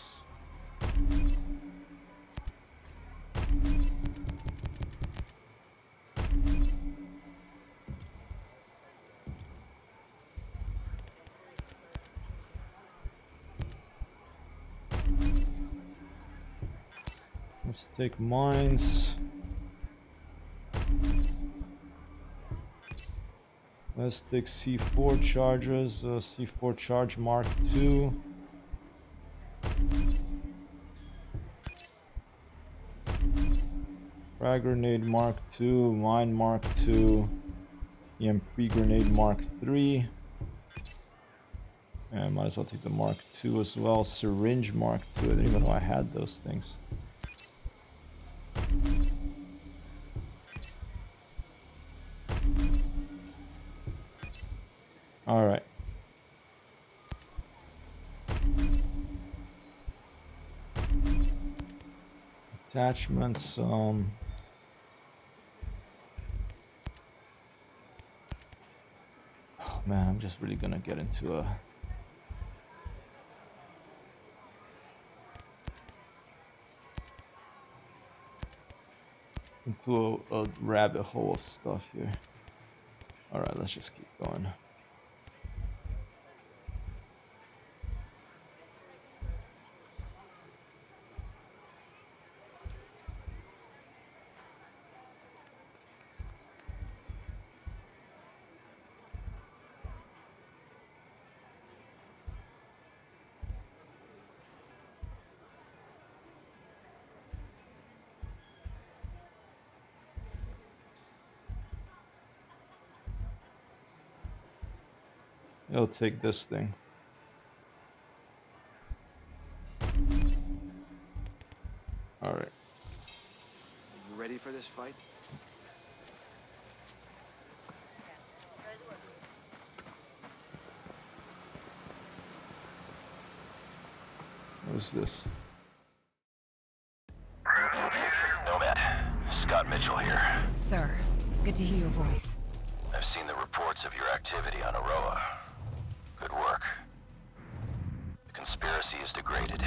Let's take mines. Let's take C4 chargers, C4 charge Mark II. Frag grenade Mark II, mine Mark II, EMP grenade Mark III. And I might as well take the Mark II as well. Syringe Mark II, I didn't even know I had those things. All right. Attachments, oh man, I'm just really gonna get into a rabbit hole of stuff here. All right, let's just keep going. It'll take this thing. All right. You ready for this fight? What is this? Nomad, Scott Mitchell here. Sir, good to hear your voice. I've seen the reports of your activity on Aroa. Good work. The conspiracy is degraded.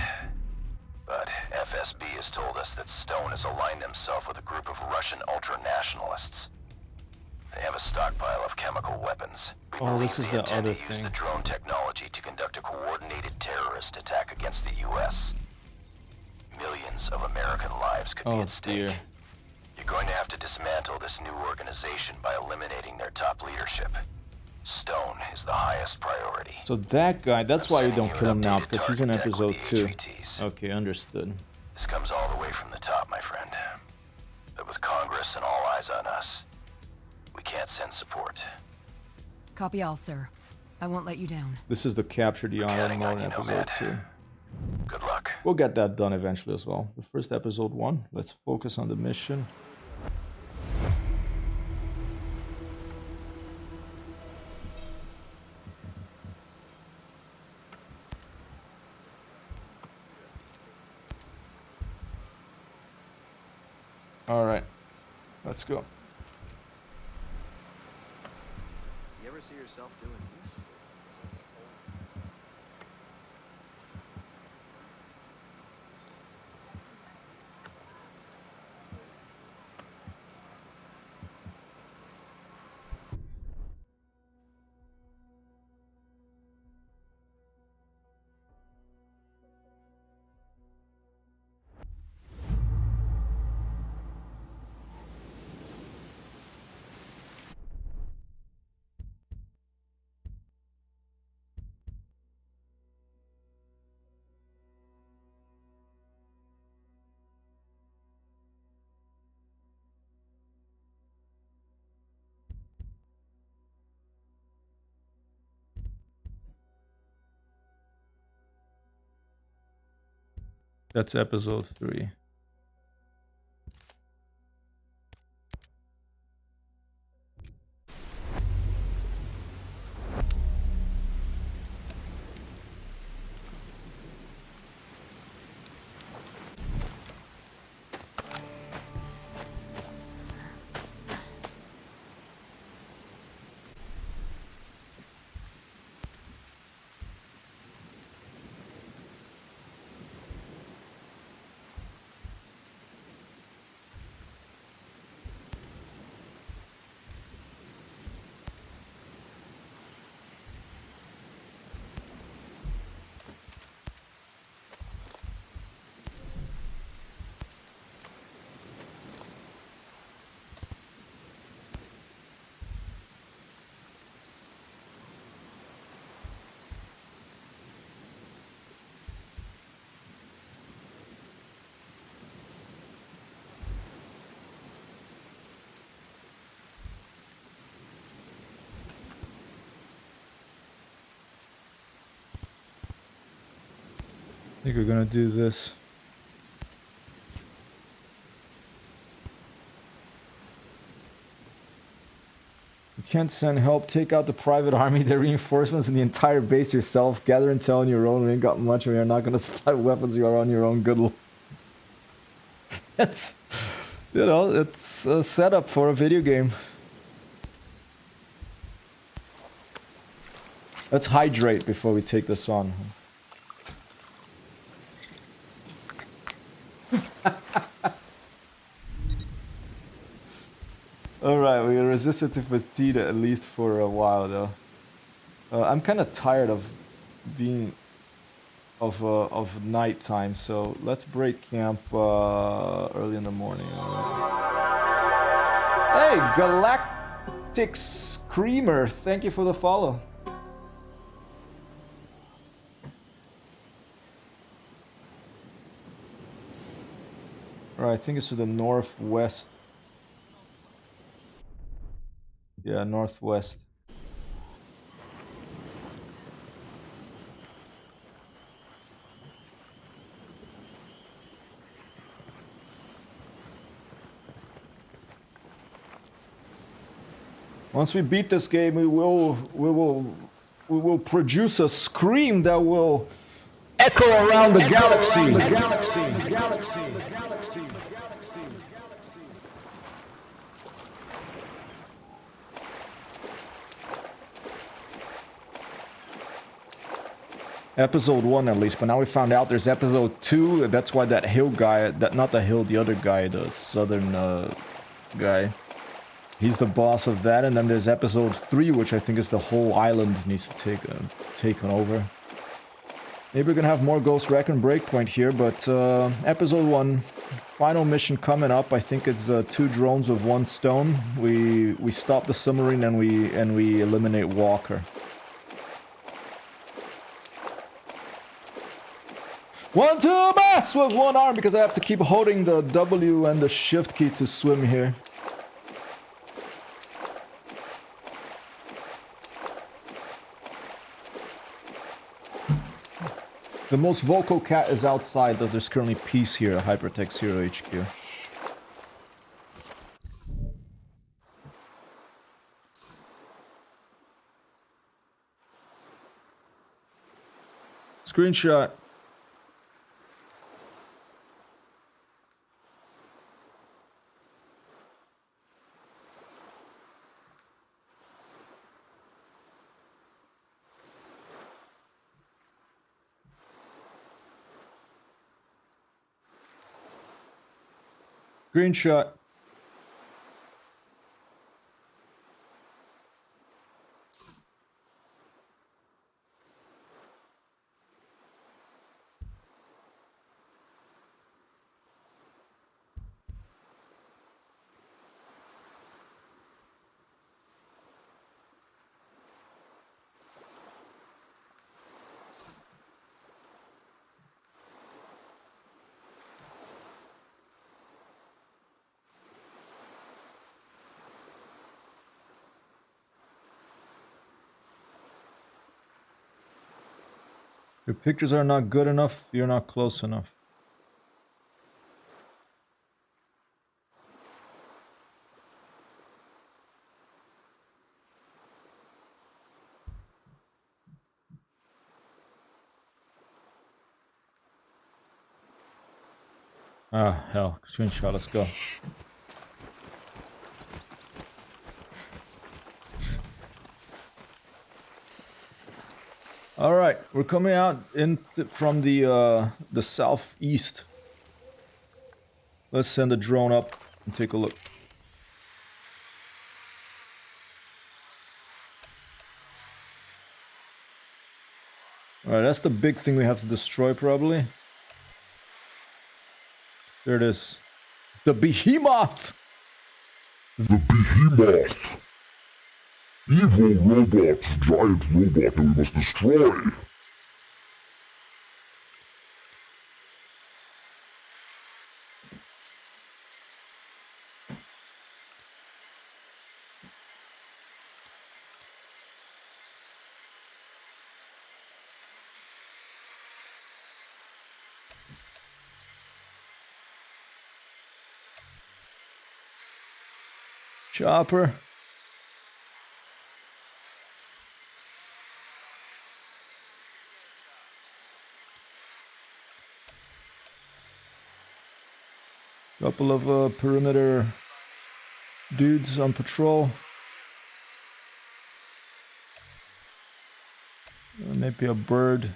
But FSB has told us that Stone has aligned himself with a group of Russian ultra-nationalists. They have a stockpile of chemical weapons. We Oh, believe this is they the intend other to use thing. the drone technology to conduct a coordinated terrorist attack against the U.S. Millions of American lives could be Oh at stake. dear. You're going to have to dismantle this new organization by eliminating their top leadership. Stone is the highest priority. So that guy, that's why you sending don't you kill an him now, updated because he's in target deck with episode the 2. HVTs. Okay, understood. This comes all the way from the top, my friend. But with Congress and all eyes on us, we can't send support. Copy all, sir. I won't let you down. This is the capture the island counting mode on in you, episode Nomad. 2. Good luck. We'll get that done eventually as well. The first episode 1, let's focus on the mission. All right, let's go. You ever see yourself doing this? That's episode 3. think we're gonna do this. You can't send help. Take out the private army, the reinforcements, and the entire base yourself. Gather intel on your own. We ain't got much. We are not gonna supply weapons. You are on your own. Good luck. It's, you know, it's a setup for a video game. Let's hydrate before we take this on. Alright, we resisted to fatigue at least for a while though. I'm kind of tired of being of nighttime, so let's break camp early in the morning. Hey, Galactic Screamer, thank you for the follow. Alright, I think it's to the northwest. Yeah, northwest. Once we beat this game, we will produce a scream that will echo around the galaxy. Episode 1 at least, but now we found out there's episode 2. That's why that hill guy, not the hill, the other guy, the southern guy. He's the boss of that, and then there's episode 3, which I think is the whole island needs to take taken over. Maybe we're gonna have more Ghost Recon Breakpoint here, but episode 1, final mission coming up. I think it's 2 drones with 1 stone. We stop the submarine and we eliminate Walker. 1-2 bass with 1 arm because I have to keep holding the W and the shift key to swim here. The most vocal cat is outside, though there's currently peace here at Hypertech Zero HQ. Screenshot. Screenshot. Your pictures are not good enough, you're not close enough. Ah, hell. Screenshot, let's go. All right, we're coming out from the southeast. Let's send a drone up and take a look. All right, that's the big thing we have to destroy, probably. There it is. The Behemoth! The Behemoth! Evil robot, giant robot that we must destroy! Chopper. Couple of perimeter dudes on patrol. Maybe a bird.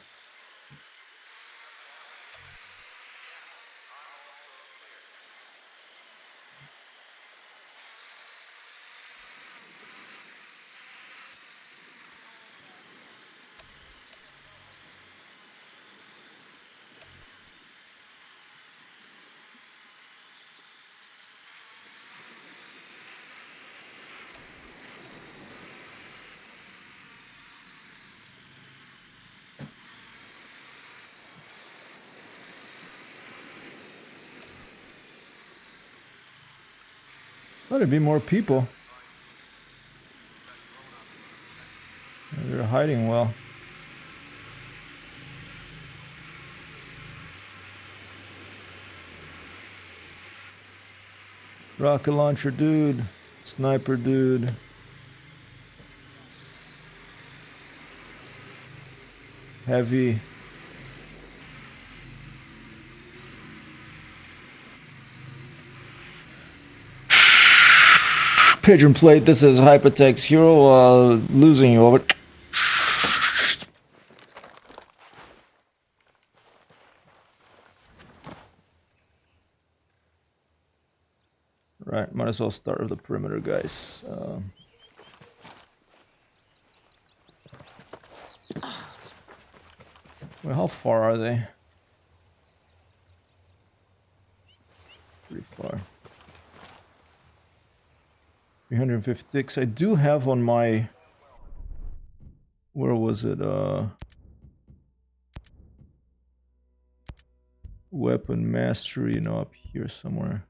Thought there'd be more people. They're hiding well. Rocket launcher dude. Sniper dude. Heavy. Pigeon plate, this is Hypertext Hero, losing you over. Right, might as well start with the perimeter guys. Well, how far are they? Pretty far. 356. I do have on my... Where was it? Weapon mastery, you know, up here somewhere.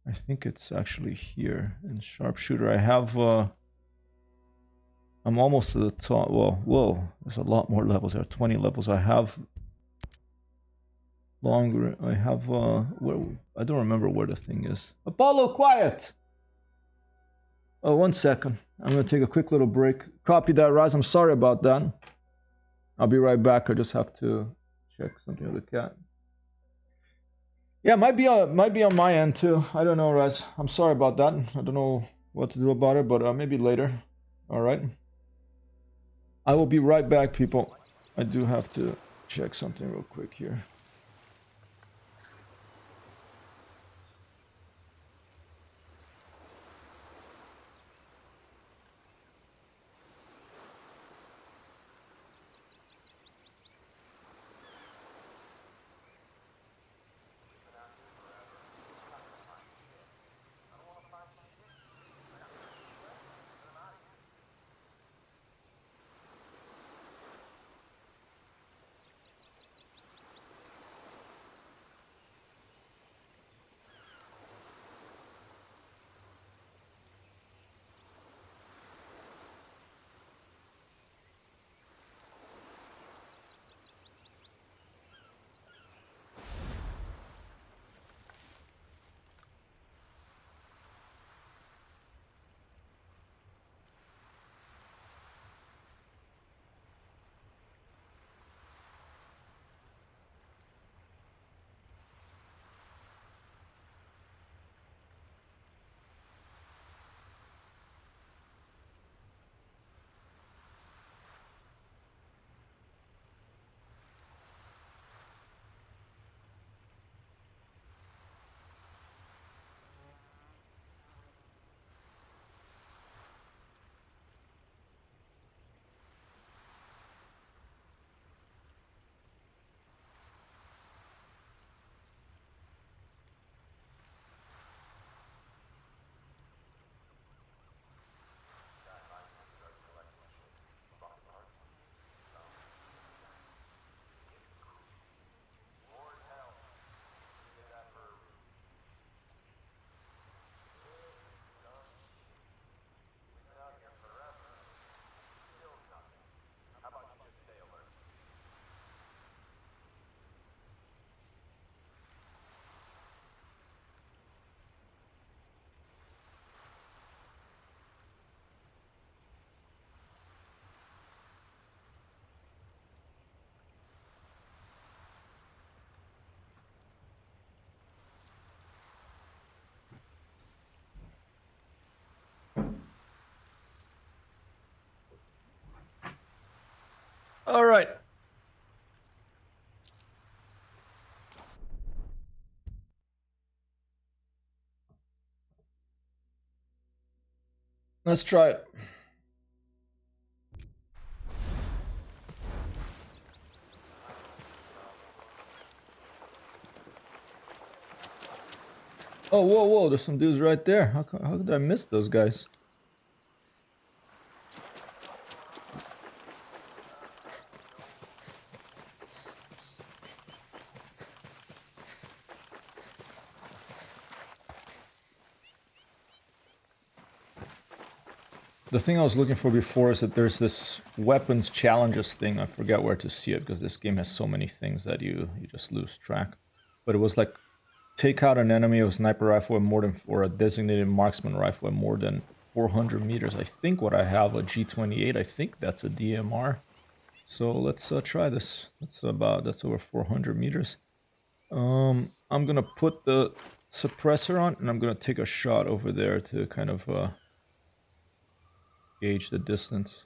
I think it's actually here in sharpshooter. I have I'm almost to the top. Well, whoa, there's a lot more levels. There are 20 levels. I have longer. I have where I don't remember where the thing is. Apollo, quiet. Oh, 1 second. I'm gonna take a quick little break. Copy that, Raz. I'm sorry about that. I'll be right back. I just have to check something with the cat. Yeah, might be on my end too. I don't know, Raz. I'm sorry about that. I don't know what to do about it, but maybe later. All right. I will be right back, people. I do have to check something real quick here. All right. Let's try it. Oh, whoa, whoa, there's some dudes right there. How did I miss those guys? The thing I was looking for before is that there's this weapons challenges thing. I forget where to see it because this game has so many things that you just lose track. But it was like, take out an enemy with a sniper rifle or a designated marksman rifle at more than 400 meters. I think what I have, a G28, I think that's a DMR. So let's try this. That's over 400 meters. I'm gonna put the suppressor on and I'm gonna take a shot over there to kind of gauge the distance.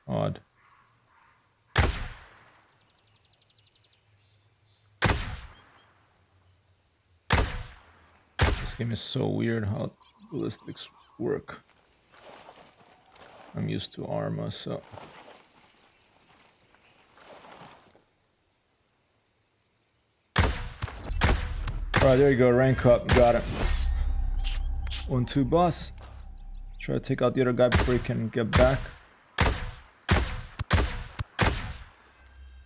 Odd. This game is so weird how ballistics work. I'm used to Arma, so... Alright, there you go, rank up, got it. 1-2 boss. Try to take out the other guy before he can get back.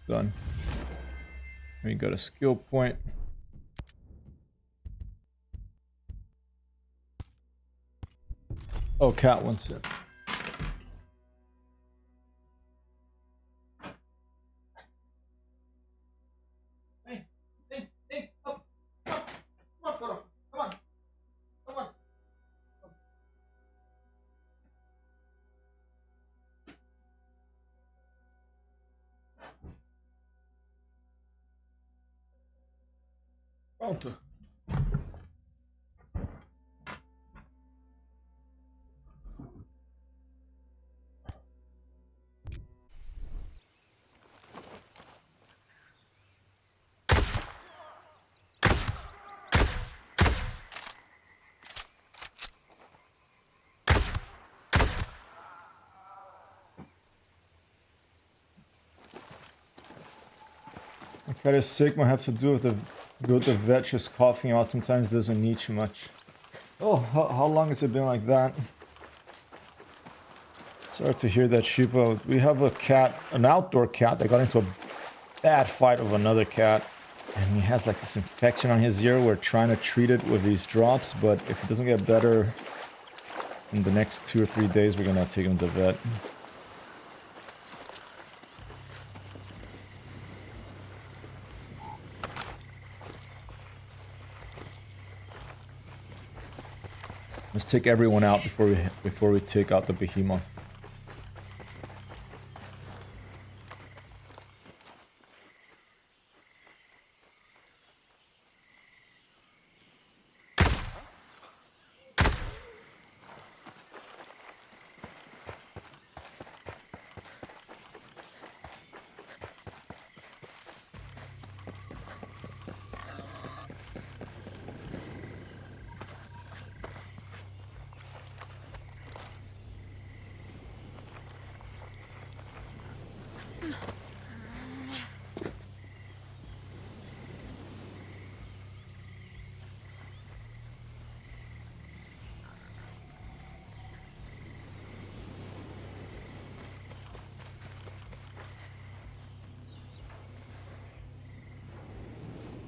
Done. We got a skill point. Oh, cat wants it. Hey, up, come on, Frodo, come on. Pronto. That kind of sick might have to do with the vet just coughing out. Sometimes doesn't need too much. Oh, how long has it been like that? Sorry to hear that, Shupo. We have a cat, an outdoor cat that got into a bad fight with another cat. And he has like this infection on his ear. We're trying to treat it with these drops, but if it doesn't get better in the next 2 or 3 days, we're gonna take him to the vet. Let's take everyone out before we take out the behemoth.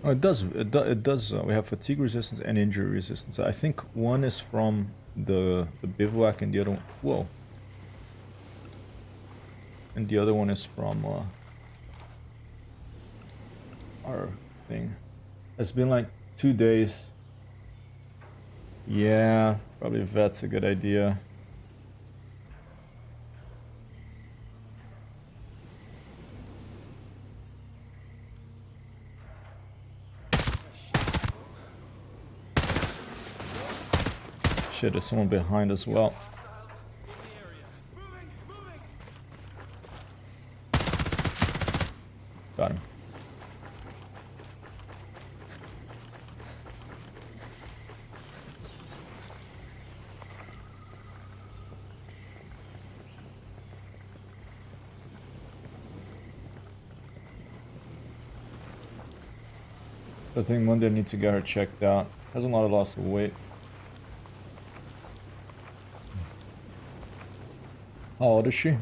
Oh, it does. It does. We have fatigue resistance and injury resistance. I think one is from the bivouac, and the other one. Whoa. And the other one is from our thing. It's been like 2 days. Yeah, probably vet's a good idea. Shit, there's someone behind as well. Got him. I think Monday I need to get her checked out. Has a lot of loss of weight. How old is she?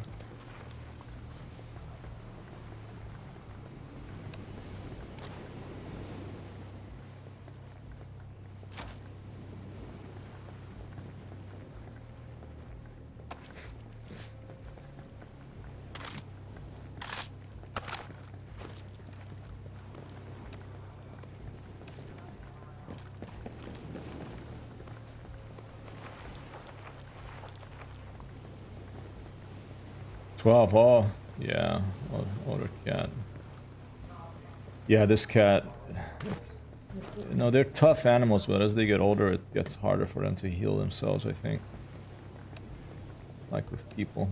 Oh, yeah, older cat. Yeah, this cat. You know, they're tough animals, but as they get older, it gets harder for them to heal themselves, I think. Like with people.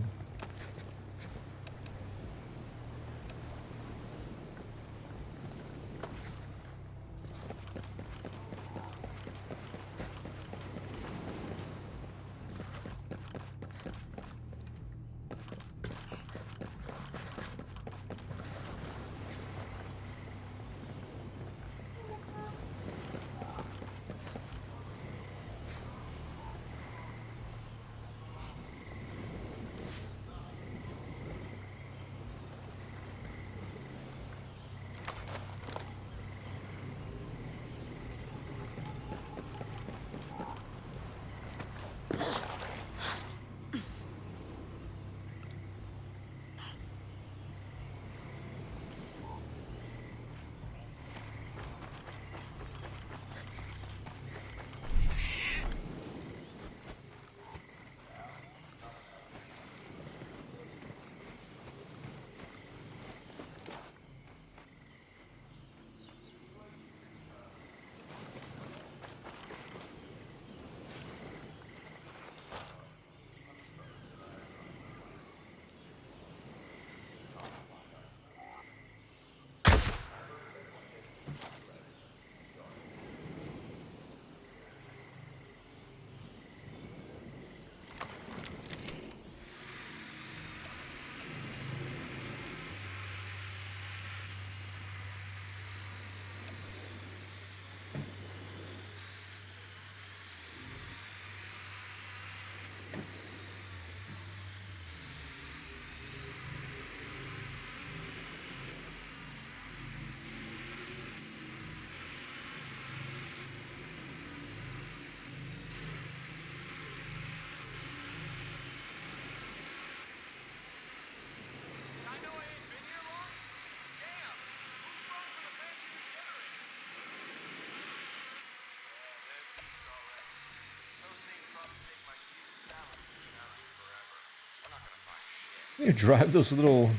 You drive those little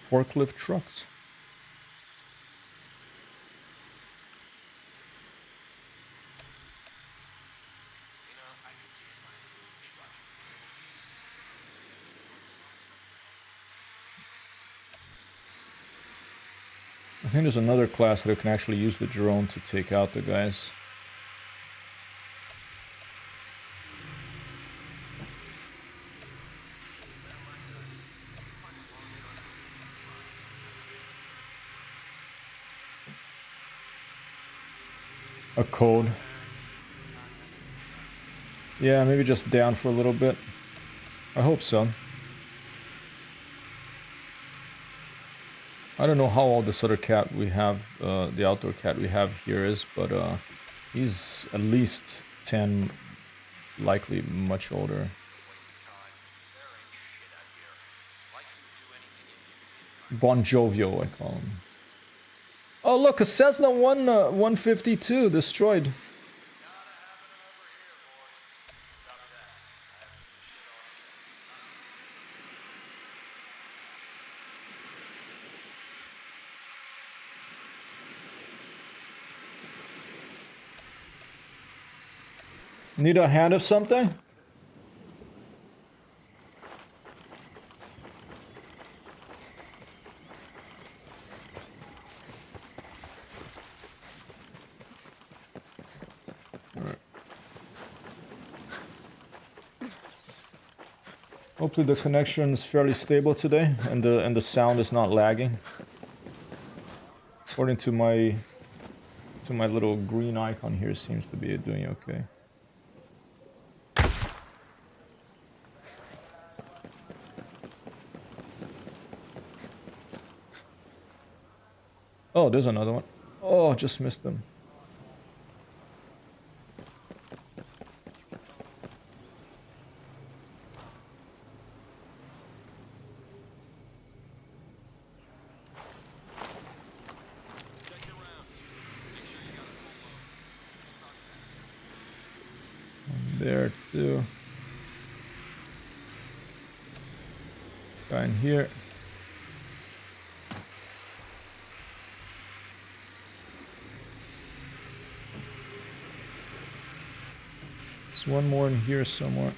forklift trucks. I think there's another class that can actually use the drone to take out the guys. A code. Yeah, maybe just down for a little bit. I hope so. I don't know how old this other cat we have, the outdoor cat we have here is, but he's at least 10, likely much older. Bon Jovio, I call him. Oh look, a Cessna 152 destroyed. Need a hand of something? Hopefully the connection is fairly stable today and the sound is not lagging. According to my little green icon here, seems to be doing okay. Oh, there's another one. Oh, just missed them. There too. Guy in here. There's one more in here somewhere.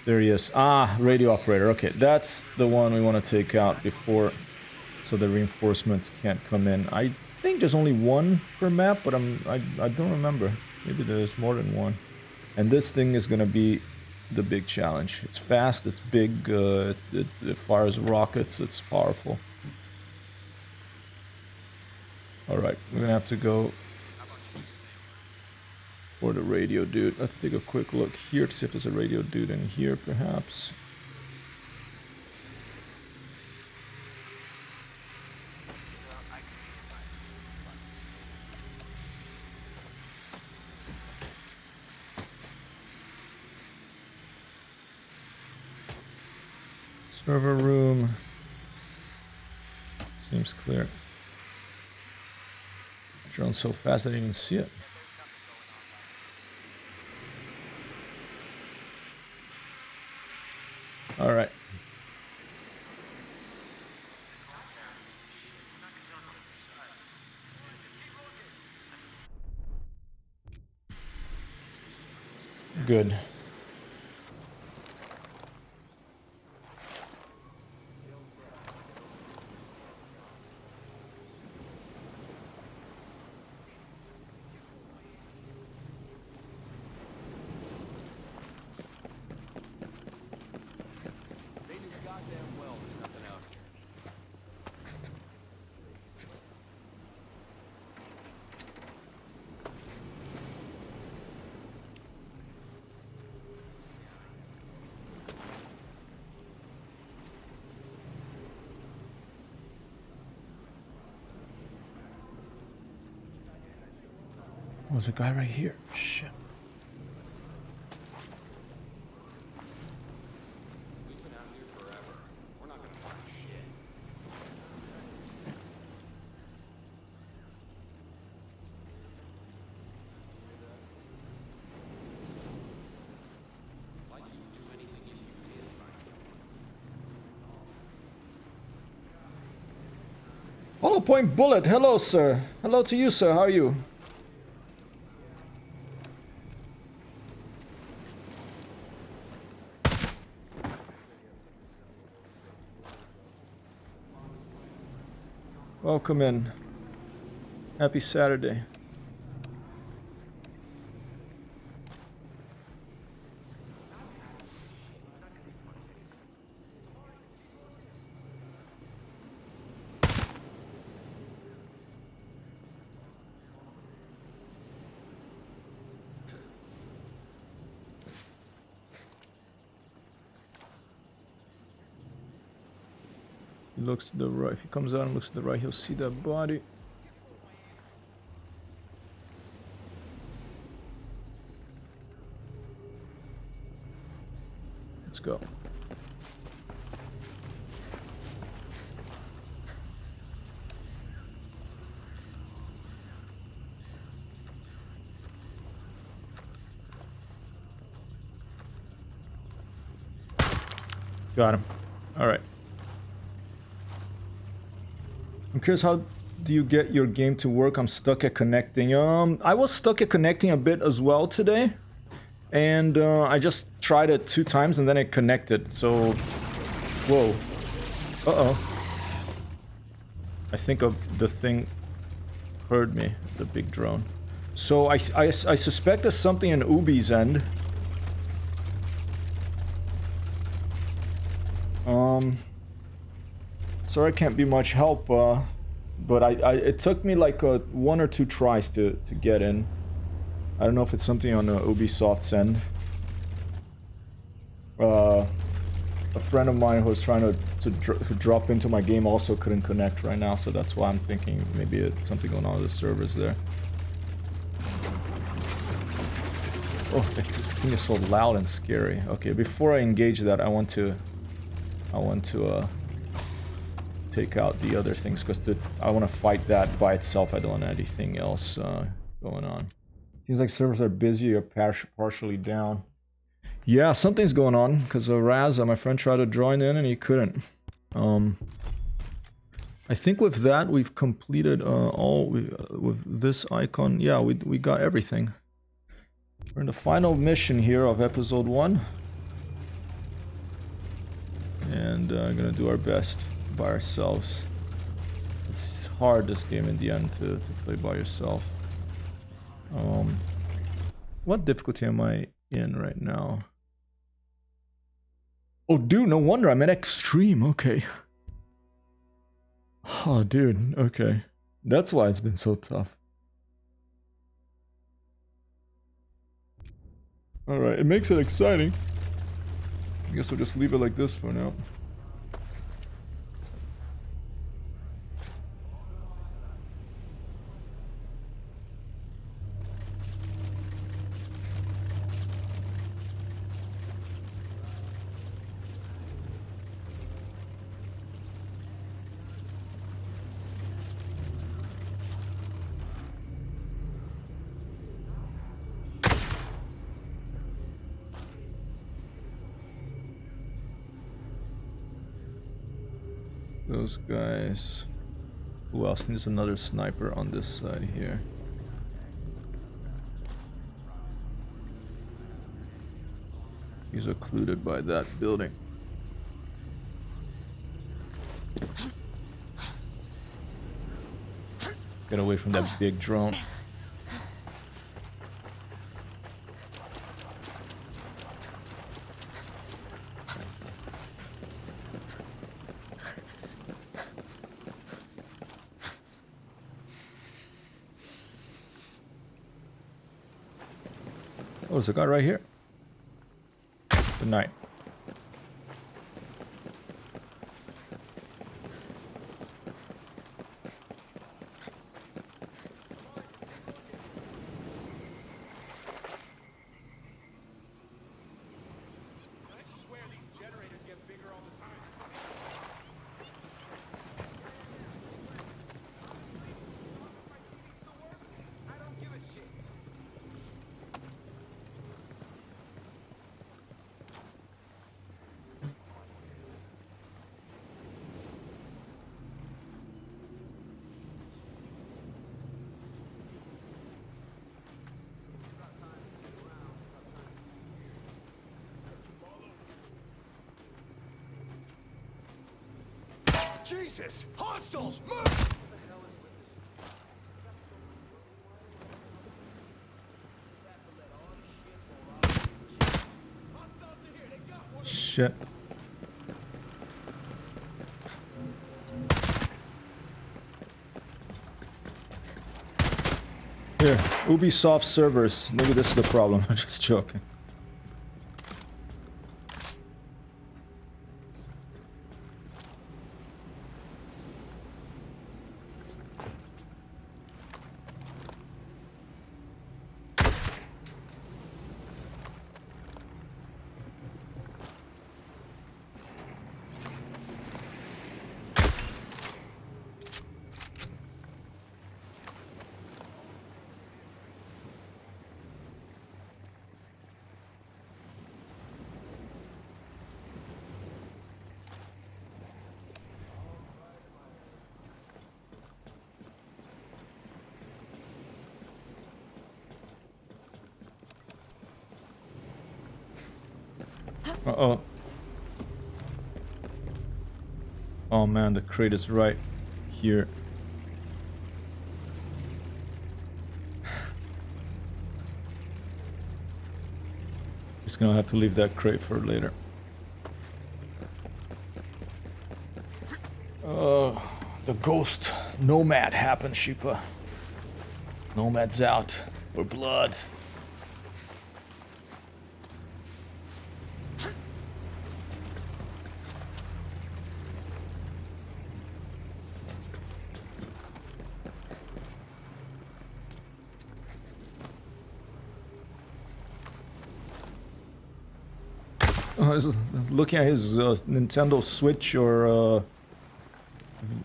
There he is. Ah, radio operator. Okay, that's the one we want to take out before, so the reinforcements can't come in. I think there's only one per map, but I don't remember. Maybe there's more than one. And this thing is gonna be the big challenge. It's fast. It's big. It fires rockets. It's powerful. All right, we're gonna have to go for the radio dude. Let's take a quick look here to see if there's a radio dude in here, perhaps. Server room. Seems clear. Drone's so fast I didn't even see it. All right. Good. Oh, there's a guy right here. Shit. We've been out here forever. We're not gonna find shit. Like you would do anything if you did find something. Hollow Point Bullet. Hello, sir. Hello to you, sir. How are you? Welcome in. Happy Saturday. He looks to the right. If he comes out and looks to the right, he'll see that body. Let's go. Got him. All right. I'm curious how do you get your game to work? I'm stuck at connecting. I was stuck at connecting a bit as well today. And I just tried it 2 times and then it connected. So, whoa. Uh-oh. I think the thing heard me, the big drone. So I suspect there's something in Ubi's end. Sorry I can't be much help, but it took me like 1 or 2 tries to get in. I don't know if it's something on Ubisoft's end. A friend of mine who was trying to drop into my game also couldn't connect right now, so that's why I'm thinking maybe it's something going on with the servers there. Oh, the thing is so loud and scary. Okay, before I engage that, I want to take out the other things because I want to fight that by itself. I don't want anything else going on. Seems like servers are busy or partially down. Yeah, something's going on because Raz, my friend, tried to join in and he couldn't. I think with that we've completed with this icon. Yeah, we got everything. We're in the final mission here of episode 1. And gonna do our best by ourselves. It's hard, this game, in the end, to play by yourself. What difficulty am I in right now? Oh, dude, no wonder I'm at extreme. Okay. Oh, dude. Okay. That's why it's been so tough. Alright, it makes it exciting. I guess we'll just leave it like this for now. Those guys. Who else? There's another sniper on this side here. He's occluded by that building. Get away from that big drone. Oh, there's a guy right here. Good night. Jesus! Hostiles! Move! Shit. Here, Ubisoft servers. Maybe this is the problem. I'm just joking. Uh-oh. Oh man, the crate is right here. Just gonna have to leave that crate for later. The ghost nomad happened, Sheepa. Nomad's out for blood. Looking at his Nintendo Switch or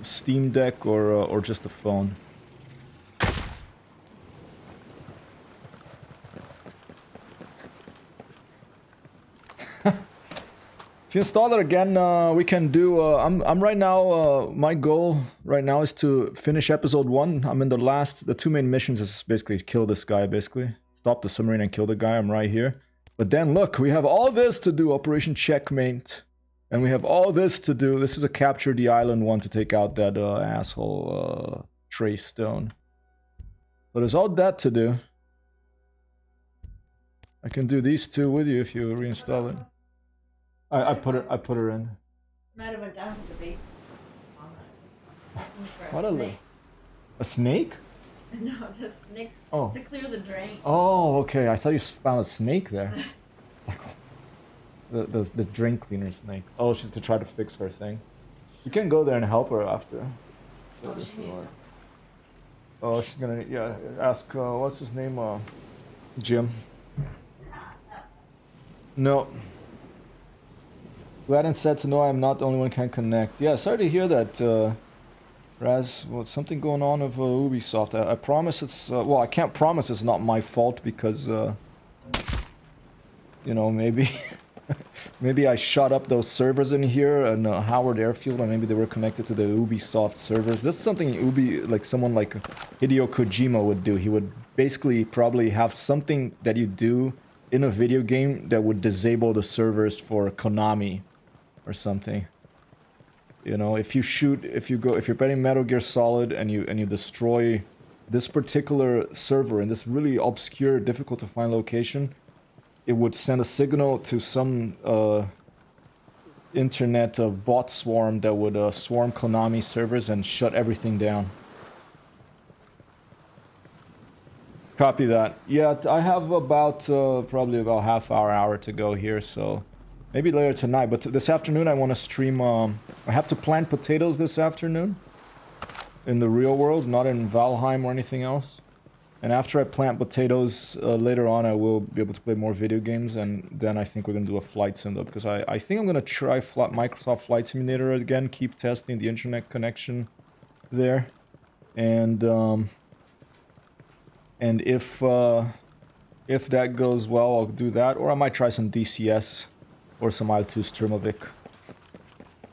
Steam Deck or just the phone. If you install it again, we can do. I'm right now. My goal right now is to finish episode 1. I'm in the 2 main missions is basically kill this guy. Basically, stop the submarine and kill the guy. I'm right here. But then look, we have all this to do. Operation Checkmate, and we have all this to do. This is a capture the island one to take out that asshole Trace Stone. So there's all that to do. I can do these 2 with you if you reinstall it. I put her in. Might have went down to the basement. What a snake? No, the snake. Oh. To clear the drain. Oh, okay. I thought you found a snake there. It's like the drain cleaner snake. Oh, she's to try to fix her thing. You can go there and help her after. Oh, she needs some. Oh, she's gonna ask what's his name? Jim. No. Glad and sad to know I'm not the only one who can connect. Yeah, sorry to hear that, Raz. Well, something going on with Ubisoft. I promise it's... well, I can't promise it's not my fault because, you know, maybe... maybe I shot up those servers in here in Howard Airfield, and maybe they were connected to the Ubisoft servers. That's something someone like Hideo Kojima would do. He would basically probably have something that you do in a video game that would disable the servers for Konami or something. You know, if you're playing Metal Gear Solid and you destroy this particular server in this really obscure, difficult to find location, it would send a signal to some internet bot swarm that would swarm Konami servers and shut everything down. Copy that. Yeah, I have about probably about hour to go here, so maybe later tonight. But this afternoon I want to stream. I have to plant potatoes this afternoon in the real world, not in Valheim or anything else. And after I plant potatoes later on, I will be able to play more video games, and then I think we're gonna do a flight sim though, because I think I'm gonna try Microsoft Flight Simulator again. Keep testing the internet connection there, and if that goes well, I'll do that, or I might try some DCS or some IL-2 Sturmovik.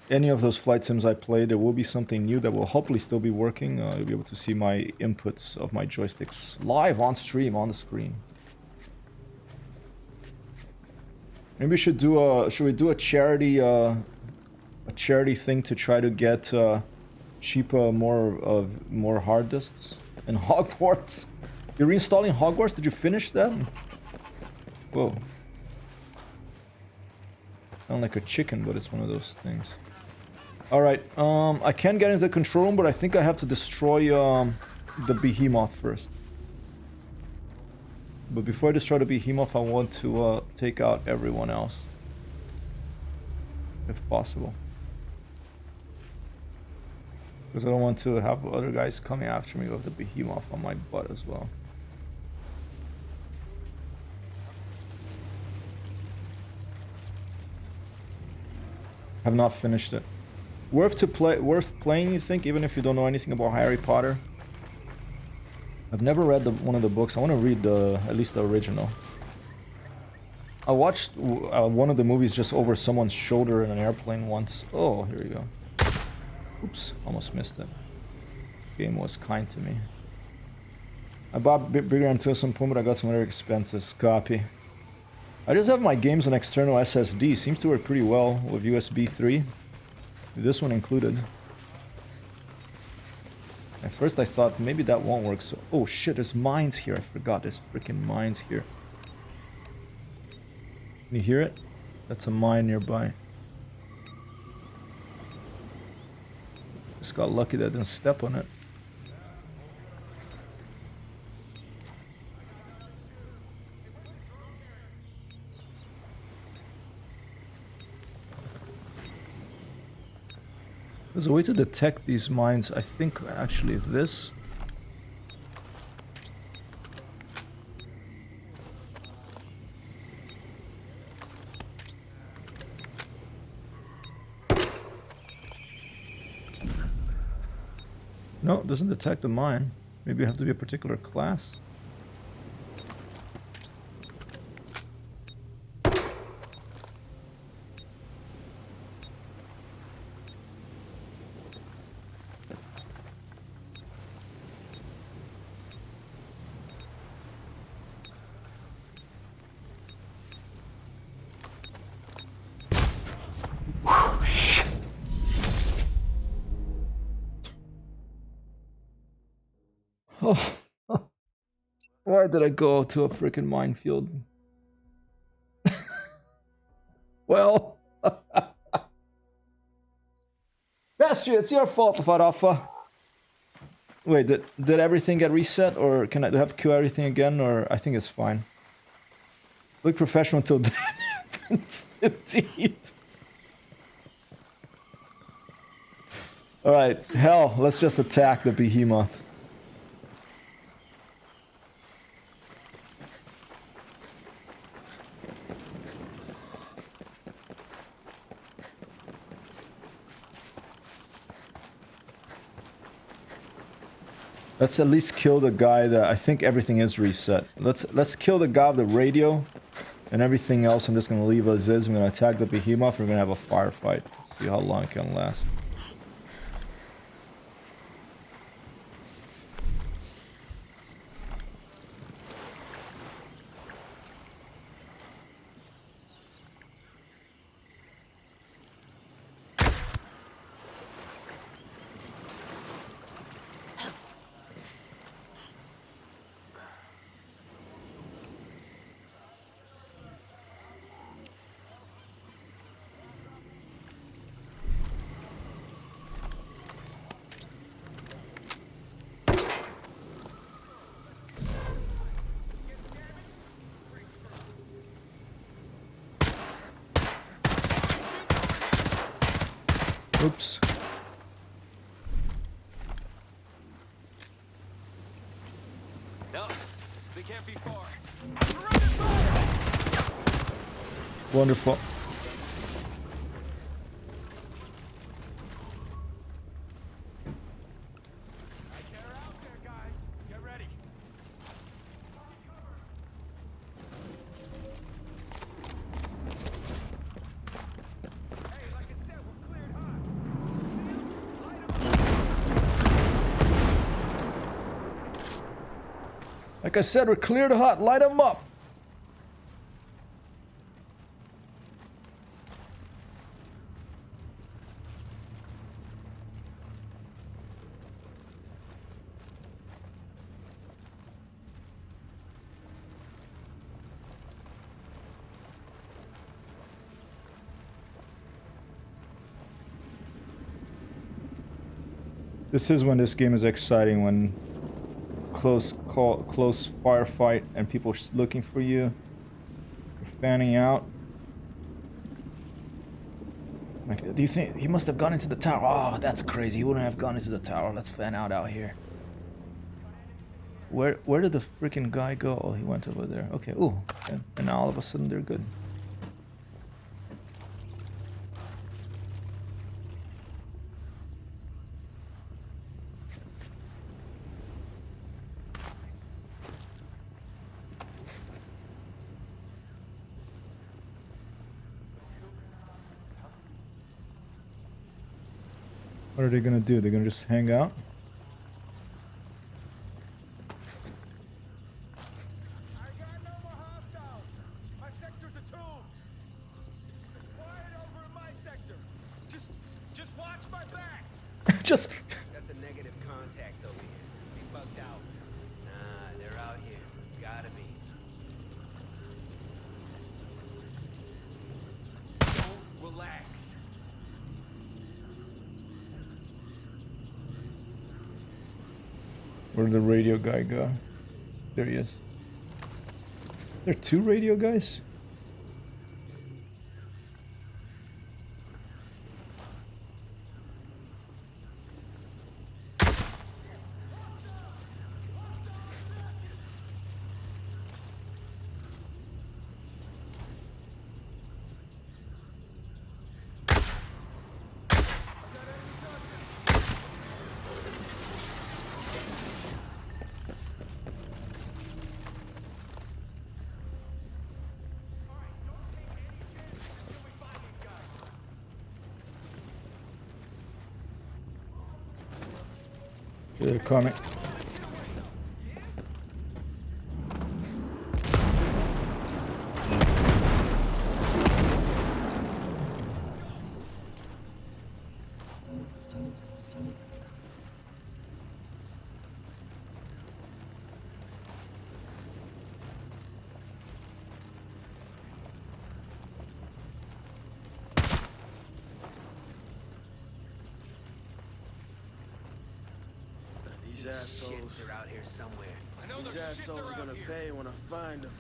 Any of those flight sims I play, there will be something new that will hopefully still be working. You'll be able to see my inputs of my joysticks live on stream on the screen. Maybe we should do should we do a charity thing to try to get cheaper more hard disks in Hogwarts? You're reinstalling Hogwarts? Did you finish that? Whoa. Sound like a chicken, but it's one of those things. Alright, I can get into the control room, but I think I have to destroy the behemoth first. But before I destroy the behemoth, I want to take out everyone else. If possible. Because I don't want to have other guys coming after me with the behemoth on my butt as well. Have not finished it. Worth playing, you think, even if you don't know anything about Harry Potter? I've never read one of the books. I want to read at least the original. I watched one of the movies just over someone's shoulder in an airplane once. Oh, here you go. Oops, almost missed it. Game was kind to me. I bought bigger M2 at some point, but I got some other expenses. Copy. I just have my games on external SSD. Seems to work pretty well with USB 3. This one included. At first I thought maybe that won't work, so... Oh shit, there's mines here. I forgot there's freaking mines here. Can you hear it? That's a mine nearby. Just got lucky that I didn't step on it. There's a way to detect these mines. I think actually this. No, it doesn't detect the mine. Maybe you have to be a particular class. Oh, why did I go to a freaking minefield? Well, Bastion, it's your fault, Farafa. Wait, did everything get reset, or can I have to queue everything again, or I think it's fine. Look professional until then happens, indeed. Alright, hell, let's just attack the behemoth. Let's at least kill the guy that... I think everything is reset. Let's kill the guy with the radio. And everything else I'm just gonna leave as is. I'm gonna attack the behemoth. We're gonna have a firefight. See how long it can last. Oops. No, they can't be far. Wonderful. Like I said, we're clear to hot. Light them up. This is when this game is exciting, when close firefight and people are looking for you. You're fanning out. Like, do you think he must have gone into the tower? Oh, that's crazy. He wouldn't have gone into the tower. Let's fan out here. Where did the freaking guy go? Oh, he went over there. Okay. Ooh, and now all of a sudden they're good. What are they gonna do? They're gonna just hang out? I got no more hostiles. My sector's Just That's a negative contact over here. Be bugged out. Nah, they're out here. Gotta be. Don't relax. where'd the radio guy go? There he is. There are 2 radio guys? They're coming. These assholes are out here somewhere. I know These their shits assholes are are out gonna here. pay when I find them.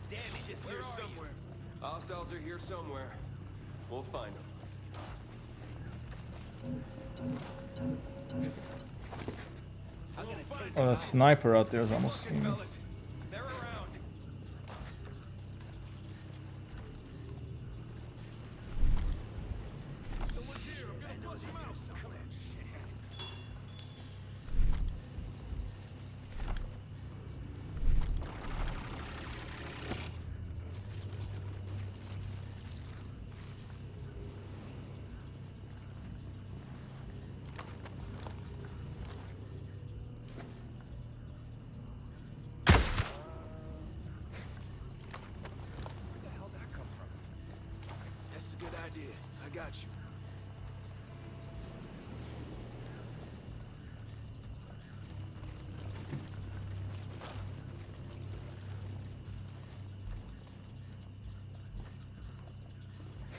Damn, he's just here somewhere. Hostiles are here somewhere. We'll find them. Oh, that sniper out there is almost seen me. Fellas, they're around. Someone's here. I'm gonna flush them out. That's a good idea. I got you.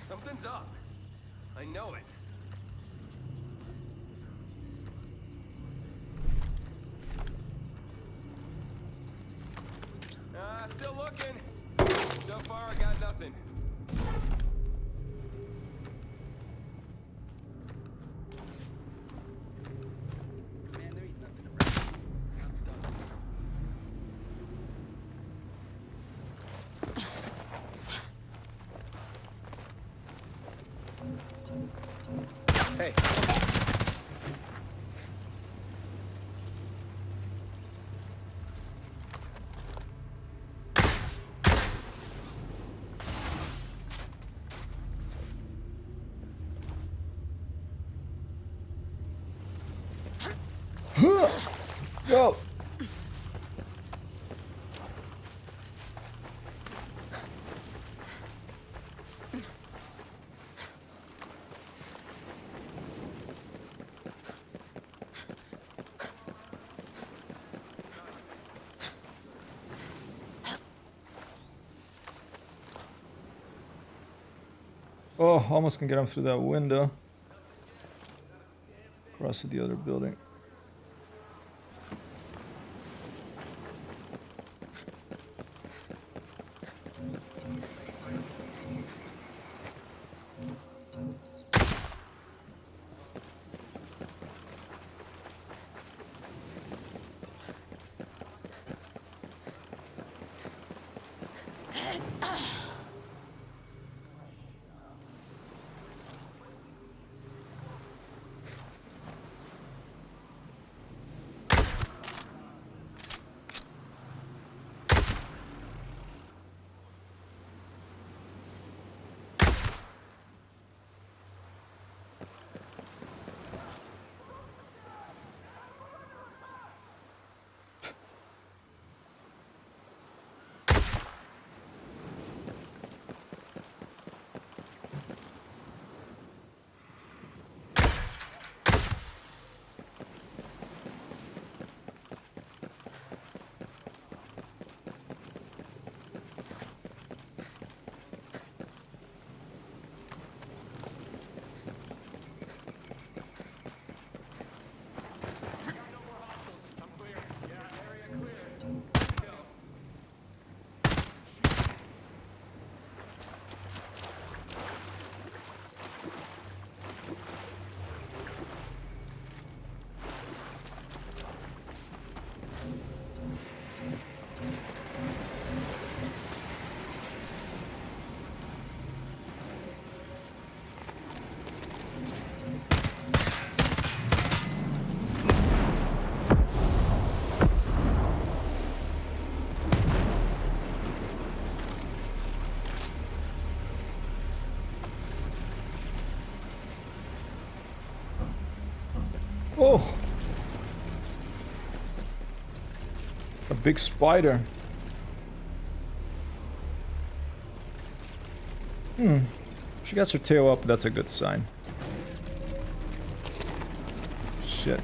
Something's up. I know it. Still looking. So far, I got nothing. Man, there ain't nothing around. I'm done. Hey. Go! Oh, almost can get him through that window. Across to the other building. Oh! A big spider. She gets her tail up, that's a good sign. Shit.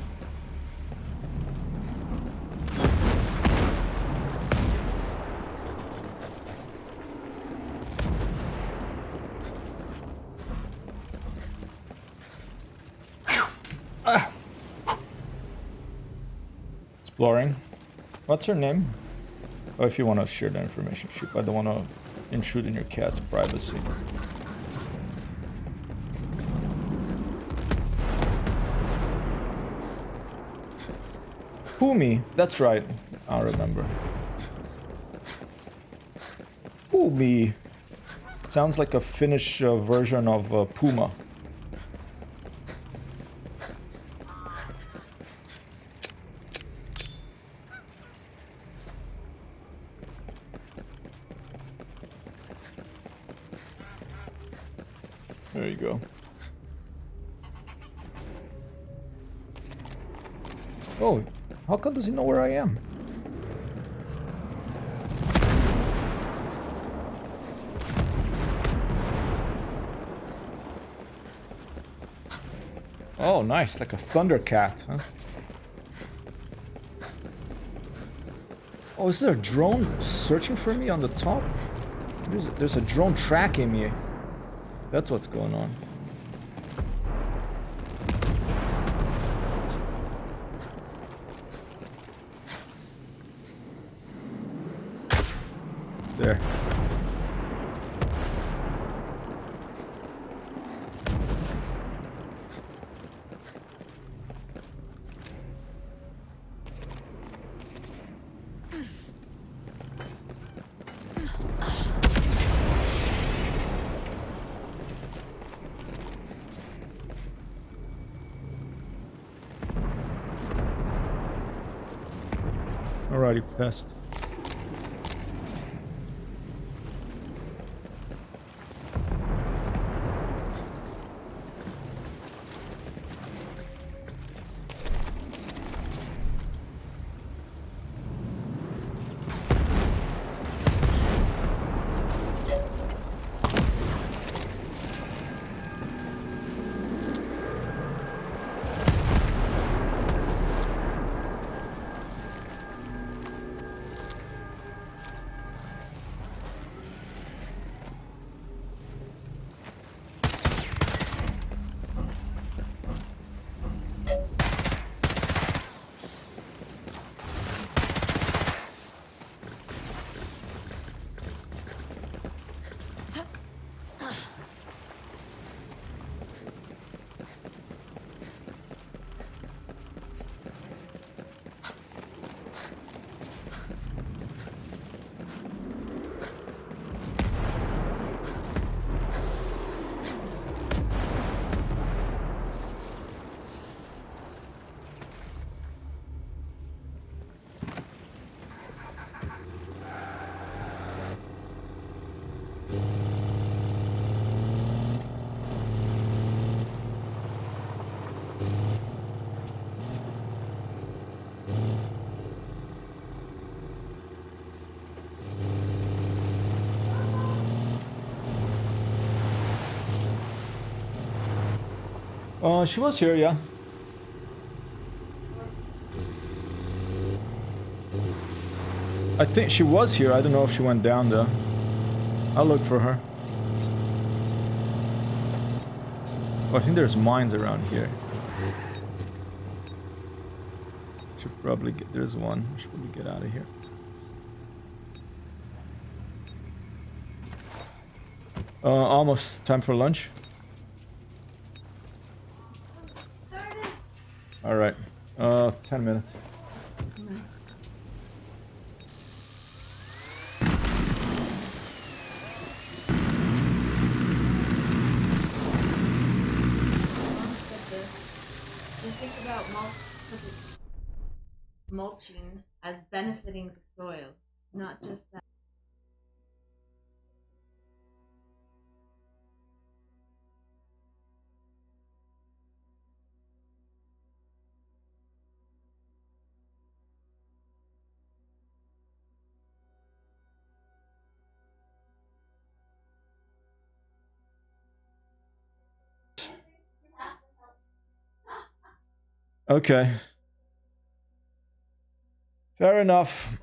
Exploring. What's her name? Oh, if you want to share the information, shoot. I don't want to intrude in your cat's privacy. Pumi, that's right. I remember. Pumi. Sounds like a Finnish version of Puma. There you go. Oh, how come does he know where I am? Oh, nice, like a Thundercat, huh? Oh, is there a drone searching for me on the top? There's a drone tracking me. That's what's going on. There. Alrighty, pest. She was here, yeah. I think she was here. I don't know if she went down though. I'll look for her. Oh, I think there's mines around here. Should probably get. There's one. Should probably get out of here. Almost time for lunch. All right. 10 minutes. Think about mulching as benefiting the soil, not just that. Okay. Fair enough.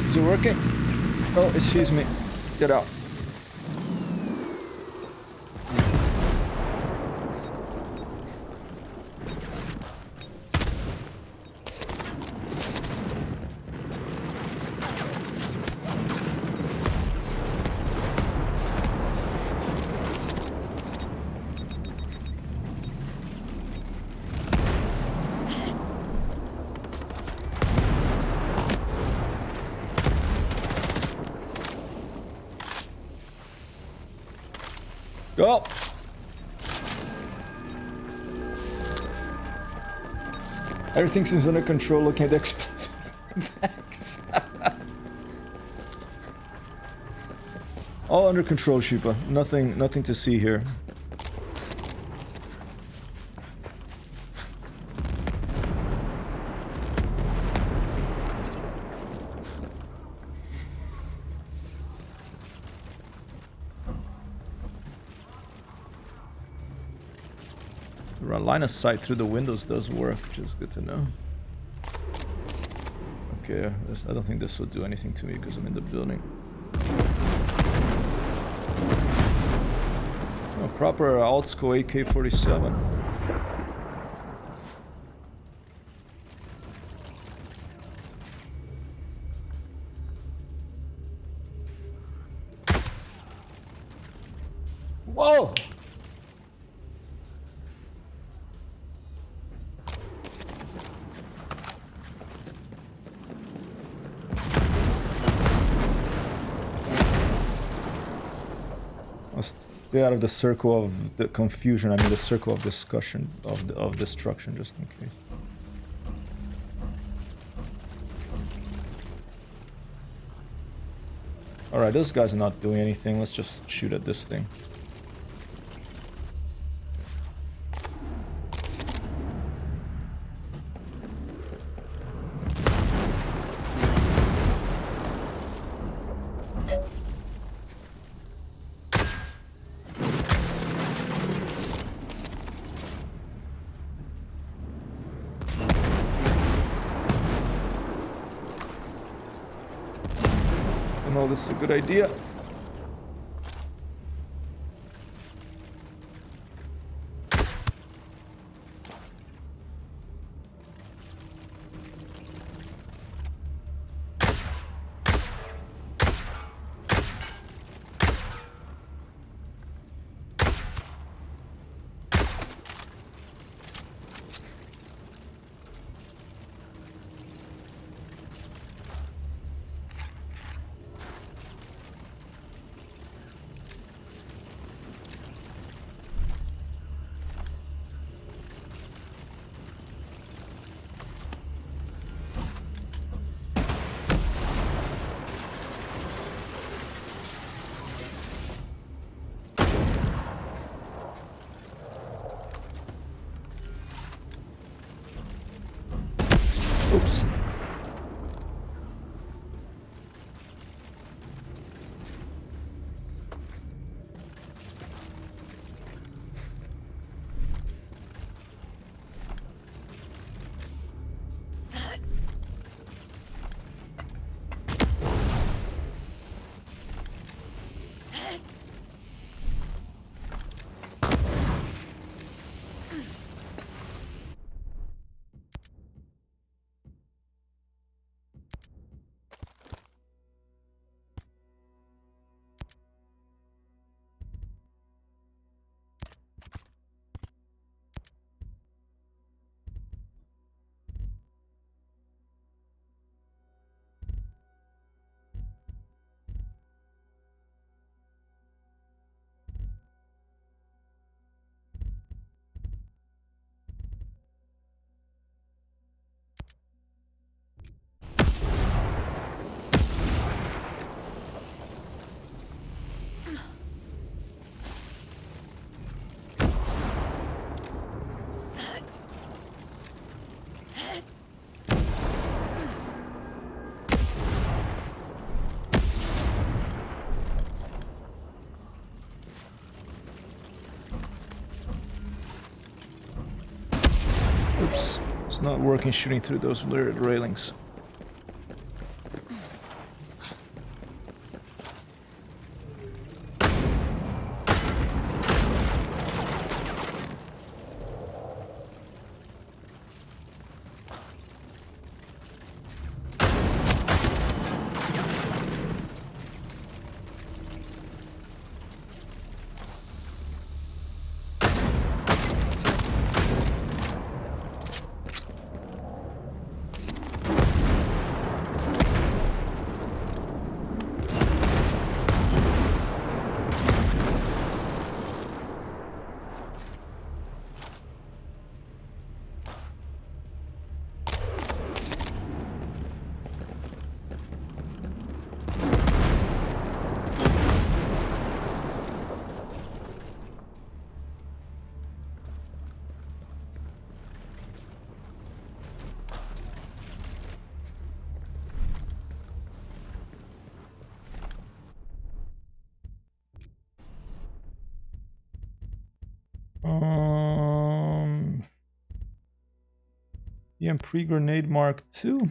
Is it working? Oh, excuse me. Get out. Go! Everything seems under control looking at the explosive impacts. All under control, Shoopa. Nothing to see here. Line of sight through the windows does work, which is good to know. Okay, I don't think this will do anything to me because I'm in the building. Oh, proper alt school AK-47. Whoa! Stay out of the circle of the confusion. I mean, the circle of discussion of destruction, just in case. All right, those guys are not doing anything. Let's just shoot at this thing. This is a good idea. It's not working shooting through those weird railings. Pre-grenade Mark II.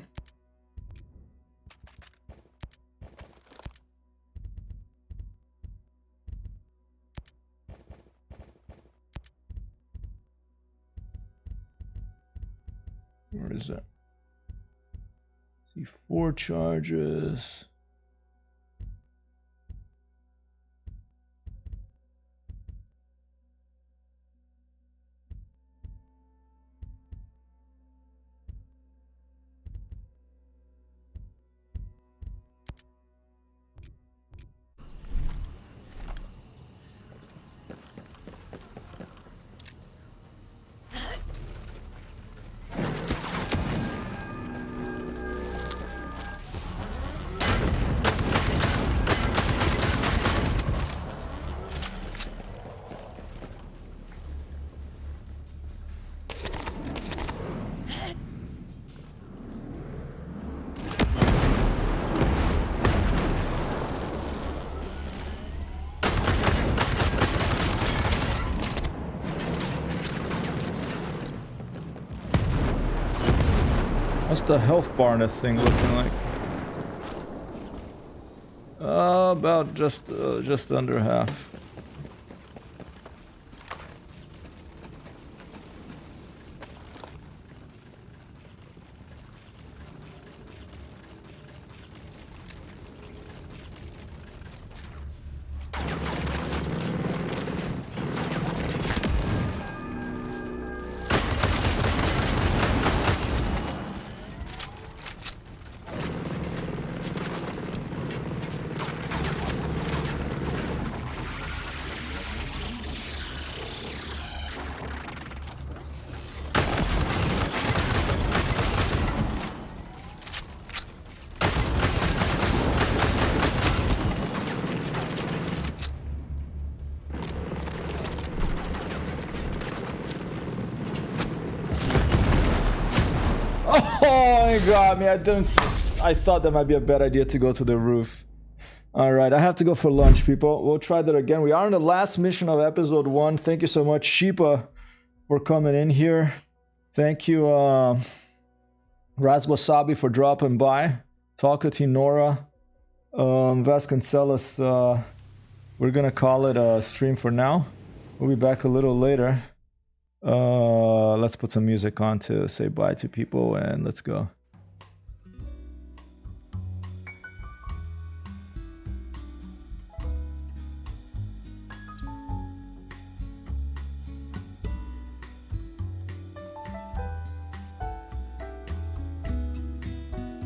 Where is that? C4 charges. What's the health bar in that thing looking like? About just under half. Oh, he got me. I thought that might be a bad idea to go to the roof. Alright, I have to go for lunch, people. We'll try that again. We are on the last mission of episode 1. Thank you so much, Sheepa, for coming in here. Thank you, Raz Wasabi, for dropping by. Talkati Nora. Vasconcelos, we're gonna call it a stream for now. We'll be back a little later. Let's put some music on to say bye to people and let's go.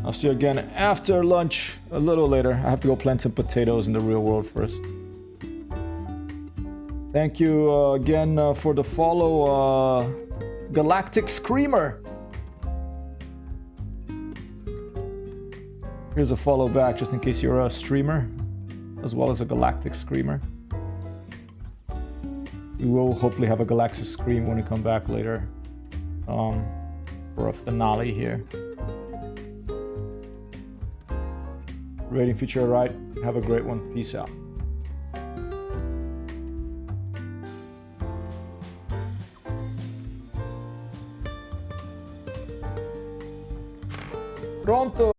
I'll see you again after lunch, a little later. I have to go plant some potatoes in the real world first. Thank you again for the follow, Galactic Screamer. Here's a follow back just in case you're a streamer, as well as a Galactic Screamer. We will hopefully have a Galactic Scream when we come back later for a finale here. Rating feature, alright. Have a great one. Peace out. Pronto!